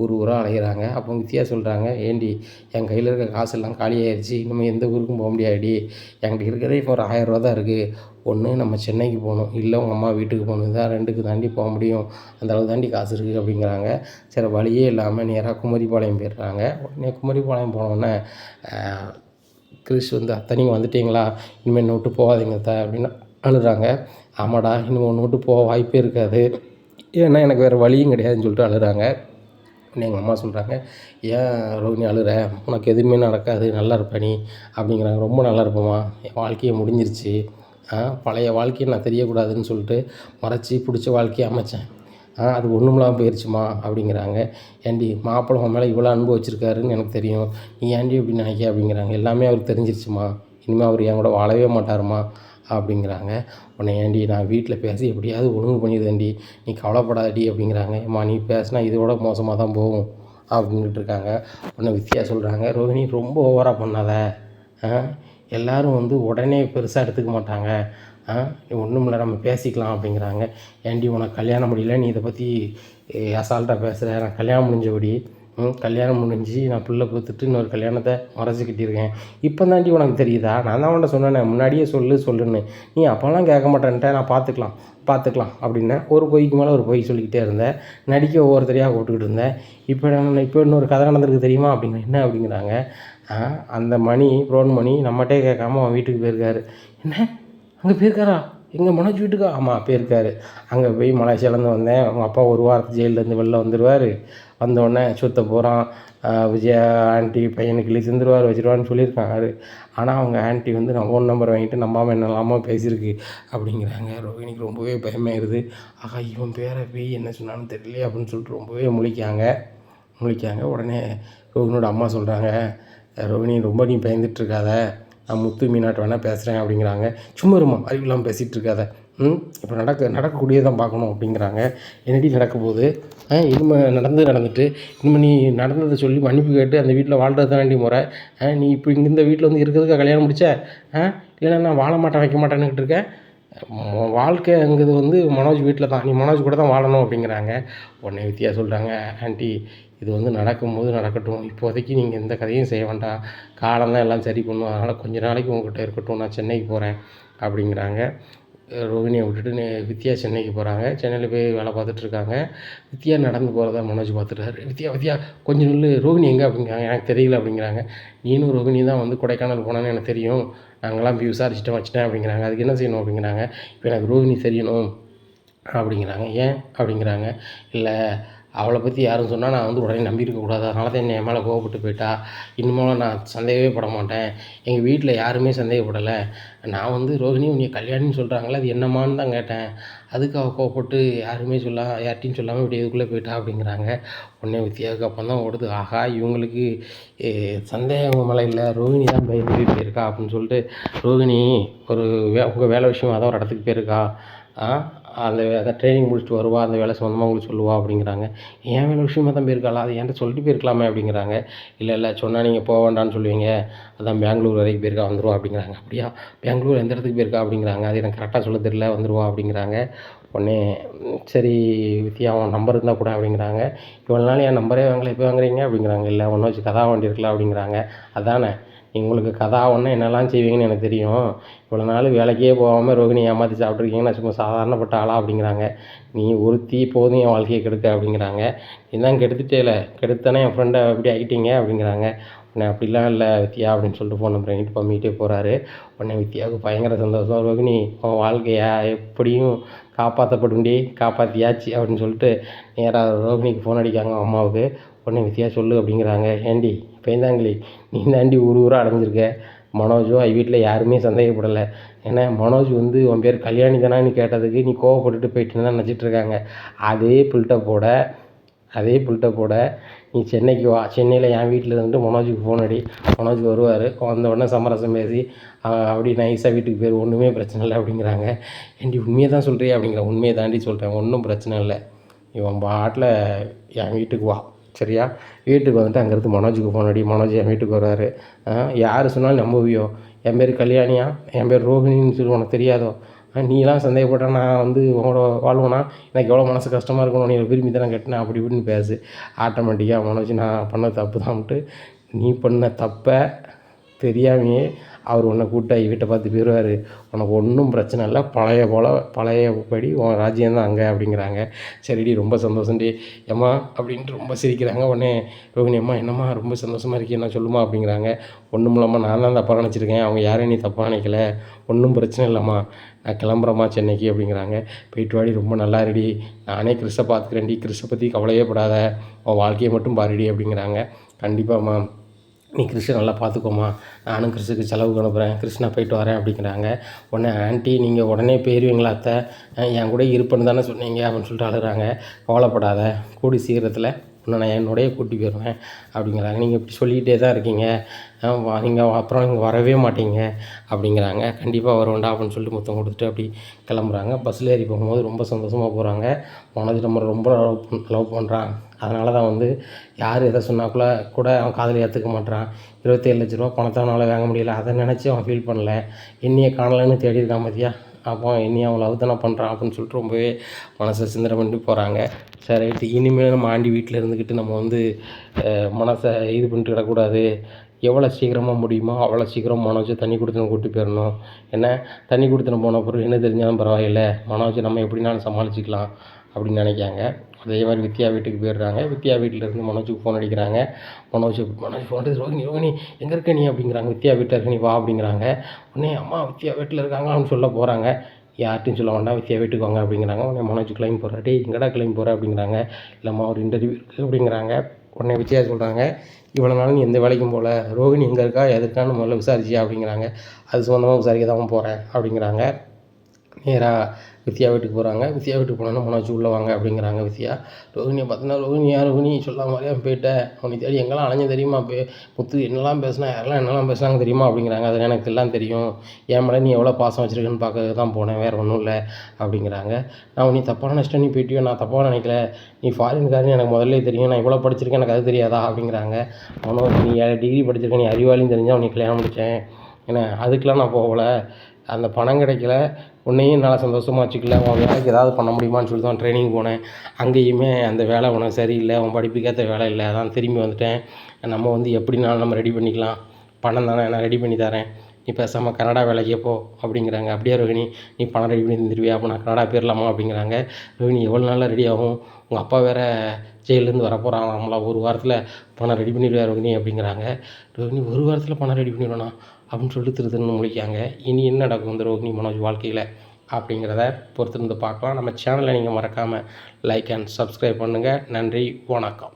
ஊராக அலைகிறாங்க. அப்போ வித்தியா சொல்கிறாங்க, ஏண்டி என் கையில் இருக்க காசெல்லாம் காலியாகிடுச்சு, இனிமேல் எந்த ஊருக்கும் போக முடியாடி, என்கிட்ட இருக்கிறதே இப்போ ஒரு 1000 ரூபா தான் இருக்குது, ஒன்று நம்ம சென்னைக்கு போகணும், இல்லை உங்கள் அம்மா வீட்டுக்கு போகணும், தான் 2க்கு தாண்டி போக முடியும், அந்தளவு தாண்டி காசு இருக்குது அப்படிங்கிறாங்க. சரி வழியே இல்லாமல் நேராக குமரிப்பாளையம் போயிடுறாங்க. உடனே குமரிப்பாளையம் போனோடனே கிறிஸ் வந்து, அத்தை நீங்கள் வந்துட்டீங்களா, இனிமேல் என்னை விட்டு போகாதீங்க அத்தை அப்படின்னு அழுகிறாங்க. ஆமாடா இனிமேல் ஒன்று விட்டு போக வாய்ப்பே இருக்காது, ஏன்னா எனக்கு வேறு வழியும் கிடையாதுன்னு சொல்லிட்டு அழுகிறாங்க. உடனே எங்கள் அம்மா சொல்கிறாங்க, ஏன் ரோஹிணி அழுகிற, உனக்கு எதுவுமே நடக்காது, நல்லா இருப்ப நீ அப்படிங்கிறாங்க. ரொம்ப நல்லா இருப்பேம்மா, என் வாழ்க்கையை முடிஞ்சிருச்சு, பழைய வாழ்க்கையை நான் தெரியக்கூடாதுன்னு சொல்லிட்டு மறைச்சி பிடிச்ச வாழ்க்கையை அமைச்சேன், அது ஒன்றுமில்லாமல் போயிடுச்சுமா அப்படிங்கிறாங்க. ஏண்டி மாப்பிள்ளை உன் மேலே இவ்வளோ அன்பு வச்சுருக்காருன்னு எனக்கு தெரியும், நீ ஏண்டி இப்படி நினைக்க அப்படிங்கிறாங்க. எல்லாமே அவருக்கு தெரிஞ்சிருச்சுமா, இனிமேல் அவர் என் கூட வாழவே மாட்டாருமா அப்படிங்கிறாங்க. உடனே ஏண்டி நான் வீட்டில் பேசி எப்படியாவது ஒழுங்கு பண்ணிடுதேன்டி, நீ கவலைப்படாதடி அப்படிங்கிறாங்க. அம்மா நீ பேசினா இதோட மோசமாக தான் போகும் அப்படின்ட்டு இருக்காங்க. உடனே வித்தியா சொல்கிறாங்க, ரோஹிணி ரொம்ப ஓவராக பண்ணாத, எல்லோரும் வந்து உடனே பெருசாக எடுத்துக்க மாட்டாங்க, ஒன்றும் இல்லை நம்ம பேசிக்கலாம் அப்படிங்கிறாங்க. ஏண்டி உனக்கு கல்யாணம் முடியல, நீ இதை பற்றி அசால்ட்டாக பேசுகிற, நான் கல்யாணம் முடிஞ்சபடி கல்யாணம் முடிஞ்சு நான் பிள்ளை பார்த்துட்டு இன்னொரு கல்யாணத்தை மறைச்சி கட்டியிருக்கேன், இப்போ தாண்டி உனக்கு தெரியுதா, நான் தான் உன்ட்ட சொன்னேனே முன்னாடியே சொல்லுன்னு, நீ அப்போல்லாம் கேட்க மாட்டேன்ட்ட, நான் பார்த்துக்கலாம் அப்படின்னேன். ஒரு பொய்க்கு மேலே ஒரு பொய் சொல்லிக்கிட்டே இருந்தேன், நடிக்க ஒவ்வொருத்தரையாக கூப்பிட்டுக்கிட்டு இருந்தேன், இப்போ இன்னொரு கதை நடந்திருக்கு தெரியுமா அப்படிங்க. என்ன அப்படிங்கிறாங்க. அந்த ப்ரோன் மணி நம்மகிட்டே கேட்காம அவன் வீட்டுக்கு போயிருக்காரு. என்ன அங்கே போயிருக்காரா, எங்கள் மனோஜ் வீட்டுக்கா, ஆமாம் போயிருக்காரு, அங்கே போய் மலேசியாலேருந்து வந்தேன், அவங்க அப்பா ஒரு வாரத்து ஜெயிலேருந்து வெளில வந்துடுவார், வந்தோடனே சுத்த போகிறான், விஜயா ஆண்டி பையனுக்கு கிளி செஞ்சுருவார் வச்சுருவான்னு சொல்லியிருக்காரு, ஆனால் அவங்க ஆண்டி வந்து நான் ஃபோன் நம்பர் வாங்கிட்டு நம்பாமல் என்னெல்லாமோ பேசியிருக்கு அப்படிங்கிறாங்க. ரோஹிணிக்கு ரொம்பவே பயமாயிருது. ஆகா இவன் பேரை போய் என்ன சொன்னான்னு தெரியலையே அப்படின்னு சொல்லிட்டு ரொம்பவே முழிக்காங்க. உடனே ரோஹினியோட அம்மா சொல்கிறாங்க, ரோஹிணி ரொம்ப நீ பயந்துட்டுருக்காத, நான் முத்து மீனாட்ட வேணால் பேசுகிறேன் அப்படிங்கிறாங்க. சும்மா இருமா அறிவில்லாமல் பேசிகிட்டு இருக்காத, இப்போ நடக்கக்கூடியதான் பார்க்கணும் அப்படிங்கிறாங்க. என்னடி நடக்க போகுது, இனிமேல் நடந்துட்டு இனிமேல் நீ நடந்ததை சொல்லி மன்னிப்பு கேட்டு அந்த வீட்டில் வாழ்றது தாண்டி முறை, நீ இப்போ இங்கே இந்த வீட்டில் வந்து இருக்கிறதுக்காக கல்யாணம் முடிச்ச, இல்லைன்னா நான் வாழ மாட்டேன் வைக்க மாட்டேன்னுக்கிட்டு இருக்கேன், வாழ்க்கைங்கிறது வந்து மனோஜ் வீட்டில் தான், நீ மனோஜ் கூட தான் வாழணும் அப்படிங்கிறாங்க. உடனே வித்தியா சொல்கிறாங்க, ஆண்டி இது வந்து நடக்கும்போது நடக்கட்டும், இப்போதைக்கு நீங்கள் எந்த கதையும் செய்ய வேண்டாம், காலம்தான் எல்லாம் சரி பண்ணும், அதனால் கொஞ்ச நாளைக்கு உங்கள்கிட்ட இருக்கட்டும், நான் சென்னைக்கு போகிறேன் அப்படிங்கிறாங்க. ரோஹிணியை விட்டுட்டு வித்தியா சென்னைக்கு போகிறாங்க. சென்னையில் போய் வேலை பார்த்துட்ருக்காங்க. வித்தியா நடந்து போகிறத மனோஜ் பார்த்துட்டாரு. வித்தியா கொஞ்சம் நில்லு, ரோஹிணி எங்கே அப்படிங்கிறாங்க. எனக்கு தெரியல அப்படிங்கிறாங்க. நீனும் ரோஹிணி தான் வந்து கொடைக்கானல் போனான்னு எனக்கு தெரியும், நாங்களாம் போய் விசாரிச்சுட்டு வச்சுட்டேன் அப்படிங்கிறாங்க. அதுக்கு என்ன செய்யணும் அப்படிங்கிறாங்க. இப்போ எனக்கு ரோஹிணி தெரியணும் அப்படிங்கிறாங்க. ஏன் அப்படிங்கிறாங்க. இல்லை அவளை பற்றி யாரும் சொன்னால் நான் வந்து உடனே நம்பியிருக்கக்கூடாது, அதனால தான் என் மேலே கோவப்பட்டு போயிட்டா. இனிமேல் நான் சந்தேகமே பட மாட்டேன். எங்கள் வீட்டில் யாருமே சந்தேகப்படலை. நான் வந்து ரோகிணி உன்னை கல்யாணின்னு சொல்கிறாங்களே அது என்னம்மான்னு தான் கேட்டேன். அதுக்கு அவள் கோவப்பட்டு யார்கிட்டையும் சொல்லாமல் இப்படி இதுக்குள்ளே போயிட்டா அப்படிங்கிறாங்க. உடனே வித்தியாவுக்கு அப்போ தான் ஓடுது, ஆகா இவங்களுக்கு சந்தேகம் மேலே இல்லை, ரோகிணி தான் பயந்து போயிருக்கா அப்படின்னு சொல்லிட்டு, ரோகிணி ஒரு உங்கள் வேலை விஷயமா தான் ஒரு இடத்துக்கு போயிருக்கா, அந்த ட்ரைனிங் முடிச்சுட்டு வருவா, அந்த வேலை சம்மந்தமாக உங்களுக்கு சொல்லுவா அப்படிங்கிறாங்க. என் வேலை விஷயமா தான் போயிருக்காளா, அது என்கிட்ட சொல்லிட்டு போயிருக்கலாமே அப்படிங்கிறாங்க. இல்லை சொன்னால் நீங்கள் போக வேண்டாம்னு சொல்லுவீங்க, அதான் பெங்களூர் வரைக்கும் போயிருக்கா, வந்துடுவா அப்படிங்கிறாங்க. அப்படியா, பெங்களூர் எந்த இடத்துக்கு போயிருக்கா அப்படிங்கிறாங்க. அது எனக்கு கரெக்டாக சொல்ல தெரியல, வந்துடுவா அப்படிங்கிறாங்க. உடனே சரி வித்யா உன் நம்பர் இருந்தால் கூட அப்படிங்கிறாங்க. இவ்வளோ நாள் என் நம்பரே வாங்கலை, எப்போ வாங்குறீங்க அப்படிங்கிறாங்க. இல்லை ஒன்றை வச்சு கதா வண்டி இருக்கலாம் அப்படிங்கிறாங்க. அதானே உங்களுக்கு கதா ஒன்று என்னெல்லாம் செய்வீங்கன்னு எனக்கு தெரியும். இவ்வளோ நாள் வேலைக்கே போகாமல் ரோகிணி ஏமாற்றி சாப்பிட்ருக்கீங்க, நான் சும்மா சாதாரணப்பட்ட ஆளா அப்படிங்கிறாங்க. நீ ஒருத்தி போதும் என் வாழ்க்கையை கெடுக்க அப்படிங்கிறாங்க. நீ தான் கெடுத்துட்டேல, கெடுத்தானே என் ஃப்ரெண்டை எப்படி ஆகிட்டீங்க அப்படிங்கிறாங்க. உடனே அப்படிலாம் இல்லை வித்யா அப்படின்னு சொல்லிட்டு ஃபோன் நம்பர் வாங்கிட்டு பம்மிகிட்டே போகிறாரு. உடனே வித்யாவுக்கு பயங்கர சந்தோஷம். ரோகிணி உன் வாழ்க்கையா எப்படியும் காப்பாற்றப்படும்டி, காப்பாற்றியாச்சு அப்படின்னு சொல்லிட்டு நேராக ரோகிணிக்கு ஃபோன் அடிக்காங்க அம்மாவுக்கு. உடனே வித்யா சொல்லு அப்படிங்கிறாங்க. ஏண்டி பேந்தாங்களி, நீ தாண்டி ஊராக அடைஞ்சிருக்க, மனோஜும் வீட்டில் யாருமே சந்தேகப்படலை. ஏன்னா மனோஜ் வந்து உன் பேர் கல்யாணி தானான்னு கேட்டதுக்கு நீ கோவப்பட்டுட்டு போயிட்டுன்னு தான் நினச்சிட்டு இருக்காங்க. அதே புல்ட்டப்போட நீ சென்னைக்கு வா, சென்னையில் என் வீட்டில் இருந்துட்டு மனோஜுக்கு ஃபோன் அடி, மனோஜ் வருவார், வந்த உடனே சமரசம் பேசி அப்படி நைஸாக வீட்டுக்கு போயிரு, ஒன்றுமே பிரச்சனை இல்லை அப்படிங்கிறாங்க. ஏண்டி உண்மையை தான் சொல்கிறியா அப்படிங்கிற. உண்மையை தாண்டி சொல்கிறேன், ஒன்றும் பிரச்சனை இல்லை, இவன் பாட்டில் என் வீட்டுக்கு வா சரியா. வீட்டுக்கு வந்துட்டு அங்கேருந்து மனோஜுக்கு ஃபோன் அடி, மனோஜ் என் வீட்டுக்கு வருவார். யார் சொன்னாலும் நம்புவியோ, என் பேர் கல்யாணியா, என் பேர் ரோஹிணின்னு சொல்லி உனக்கு தெரியாதோ, நீலாம் சந்தேகப்பட்ட நான் வந்து உங்களோட வாழ்வேனா, எனக்கு எவ்வளோ மனசு கஷ்டமாக இருக்கணும், நீ விரும்பி தானே கட்டினேன் அப்படி இப்படின்னு பேசு. ஆட்டோமேட்டிக்காக மனோஜ் நான் பண்ண தப்பு தான்ட்டு, நீ பண்ண தப்பை தெரியாமையே அவர் உன்னை கூட்டாகி வீட்டை பார்த்து போயிடுவார். உனக்கு ஒன்றும் பிரச்சனை இல்லை, பழையபடி உன் ராஜ்யம்தான் அங்கே அப்படிங்கிறாங்க. சரிடி ரொம்ப சந்தோஷம்டி ஏம்மா அப்படின்ட்டு ரொம்ப சிரிக்கிறாங்க. உடனே ரோகிணி அம்மா என்னம்மா ரொம்ப சந்தோஷமாக இருக்கே, என்ன சொல்லுமா அப்படிங்கிறாங்க. ஒன்றும் இல்லாமல் நான் தான் தப்பாக நினச்சிருக்கேன், அவங்க யாரையும் நீ தப்பாக நினைக்கல, ஒன்றும் பிரச்சனை இல்லைம்மா, நான் கிளம்புறேம்மா சென்னைக்கு அப்படிங்கிறாங்க. போயிட்டு வாடி, ரொம்ப நல்லா ரெடி, நானே கிறிஸை பார்த்துக்கிறேன்டி, கிறிஸை பற்றி கவலையே படாத, உன் வாழ்க்கையை மட்டும் பாருடி அப்படிங்கிறாங்க. கண்டிப்பாம்மா, நீ கிறிஸை நல்லா பார்த்துக்கோமா, நானும் கிறிஸுக்கு செலவுக்கு அனுப்புகிறேன், கிறிஸ் நான் போயிட்டு வரேன் அப்படிங்கிறாங்க. உடனே ஆண்டி நீங்கள் உடனே போயிடுவீங்களா அத்தை, என் கூட இருப்பேன்னு தானே சொன்னீங்க அப்படின்னு சொல்லிட்டு அழுகிறாங்க. கவலைப்படாத, கூடி சீக்கிரத்தில் இன்னும் நான் என்னோடய கூட்டி போயிடுவேன் அப்படிங்கிறாங்க. நீங்கள் இப்படி சொல்லிக்கிட்டே தான் இருக்கீங்க, நீங்கள் அப்புறம் நீங்கள் வரவே மாட்டீங்க அப்படிங்கிறாங்க. கண்டிப்பாக வருவேன்டா அப்படின்னு சொல்லிட்டு முத்தம் கொடுத்துட்டு அப்படி கிளம்புறாங்க. பஸ்ஸில் ஏறி போகும்போது ரொம்ப சந்தோஷமாக போகிறாங்க. மனோஜ் நம்ம ரொம்ப லவ் பண்ணுறான், அதனால தான் வந்து யார் எதை சொன்னாக்குள்ள கூட அவன் காதில் ஏற்றுக்க மாட்டான். 27 லட்ச ரூபா பணத்தை அவனால் வாங்க முடியல, அதை நினச்சி அவன் ஃபீல் பண்ணல. என்னையை காணலைன்னு தேடி இருக்கான் பார்த்தியா, அப்போ என்னையை அவன் லவ் தானே பண்ணுறான் அப்படின்னு சொல்லிட்டு ரொம்பவே மனசை சிந்தனை பண்ணிட்டு போகிறாங்க. சரி ரைட்டு, இனிமேல் நம்ம ஆண்டி வீட்டில் இருந்துக்கிட்டு நம்ம வந்து மனசை இது பண்ணிட்டு கிடக்கூடாது, எவ்வளோ சீக்கிரமாக முடியுமோ அவ்வளோ சீக்கிரம் மனோஜை தண்ணி கொடுத்துன்னு கூட்டி போயிடணும். ஏன்னா தண்ணி கொடுத்துன்னு போன பிறகு என்ன தெரிஞ்சாலும் பரவாயில்லை, மனோஜை நம்ம எப்படினாலும் சமாளிச்சிக்கலாம் அப்படின்னு நினைக்காங்க. அதே மாதிரி வித்யா வீட்டுக்கு போயிடுறாங்க. வித்யா வீட்டிலேருந்து மனோஜுக்கு ஃபோன் அடிக்கிறாங்க. மனோஜ் ஃபோன் அடிச்சு ரோகிணி எங்கே இருக்க நீ அப்படிங்கிறாங்க. வித்யா வீட்டில் இருக்க நீ வா அப்படிங்கிறாங்க. உடனே அம்மா வித்யா வீட்டில் இருக்காங்க அப்படின்னு சொல்ல போகிறாங்க. யார்ட்டையும் சொல்ல வேண்டாம், வித்யா வீட்டுக்கு வாங்க அப்படிங்கிறாங்க. உடனே மனோஜ் கிளம்பி போகிறா. டேய் எங்கடா கிளம்பி போகிற அப்படிங்கிறாங்க. இல்லைம்மா ஒரு இன்டர்வியூ இருக்குது அப்படிங்கிறாங்க. உடனே வித்யா சொல்கிறாங்க, இவ்வளோ நாள் நீ எந்த வேலைக்கும் போகல, ரோகிணி எங்கே இருக்கா எதுக்கான்னு முதல்ல விசாரிச்சியா அப்படிங்கிறாங்க. அது சம்மந்தமாக விசாரிக்க தான் போகிறேன் அப்படிங்கிறாங்க. நேராக வித்யா வீட்டுக்கு போகிறாங்க. வித்யா வீட்டுக்கு போனோன்னா மனோஜ் உள்ளே வாங்க அப்படிங்கிறாங்க. வித்யா ரோகிணியை பார்த்தோன்னா, ரோகிணியா ரோகிணி சொல்லாம மாதிரியா போயிட்டேன், அவனை தேடி எங்கெல்லாம் அலைஞ்ச தெரியுமா, முத்து என்னெல்லாம் பேசினா யாரெல்லாம் என்னெல்லாம் பேசுனாங்க தெரியுமா அப்படிங்கிறாங்க. அது எனக்கு எல்லாம் தெரியும், என் மேலே நீ எவ்வளோ பாசம் வச்சுருக்கேன்னு பார்க்க தான் போனேன், வேறு ஒன்றும் இல்லை அப்படிங்கிறாங்க. நான் நீ தப்பான நினச்சிட்டேன், நீ போயிட்டியோ, நான் தப்பாக நினைக்கல, நீ ஃபாரின்காரன்னு எனக்கு முதல்ல தெரியும், நான் இவ்வளோ படிச்சிருக்கேன் எனக்கு அது தெரியாதா அப்படிங்கிறாங்க. மனோஜ் நீ 7 டிகிரி படிச்சிருக்கேன், நீ அறிவாளின்னு தெரிஞ்சால் அவனை கல்யாணம் முடித்தேன், ஏன்னா அதுக்கெலாம் நான் போகலை, அந்த பணம் கிடைக்கல, உன்னையும் என்னால் சந்தோஷமாக வச்சுக்கல, உன் வேலைக்கு ஏதாவது பண்ண முடியுமான்னு சொல்லி தான் ட்ரைனிங் போனேன், அங்கேயுமே அந்த வேலை உனக்கு சரியில்லை, உன் படிப்புக்கேற்ற வேலை இல்லை, அதான் திரும்பி வந்துட்டேன், நம்ம வந்து எப்படினாலும் நம்ம ரெடி பண்ணிக்கலாம், பணம் தானே நான் ரெடி பண்ணி தரேன், நீ பேசாமல் கனடா வேலைக்கே போ அப்படிங்கிறாங்க. அப்படியே ரோகிணி நீ பணம் ரெடி பண்ணி தந்துடுவியா, அப்போ நான் கனடா போயிடலாமா அப்படிங்கிறாங்க. ரோகிணி எவ்வளோ நாளில் ரெடி ஆகும், உங்கள் அப்பா வேறு ஜெயிலேருந்து வரப்போகிறான், நம்மளா 1 வாரத்தில் பணம் ரெடி பண்ணிடுவா ரோகிணி அப்படிங்கிறாங்க. ரோகிணி 1 வாரத்தில் பணம் ரெடி பண்ணிவிடணும் அப்படின்னு சொல்லிட்டு திருன்னு முழிக்காங்க. இனி என்ன நடக்கும் இந்த ரோகிணி மனோஜ் வாழ்க்கையில் அப்படிங்கிறத பொறுத்திருந்து பார்க்கலாம். நம்ம சேனலை நீங்கள் மறக்காமல் லைக் அண்ட் சப்ஸ்கிரைப் பண்ணுங்கள். நன்றி, வணக்கம்.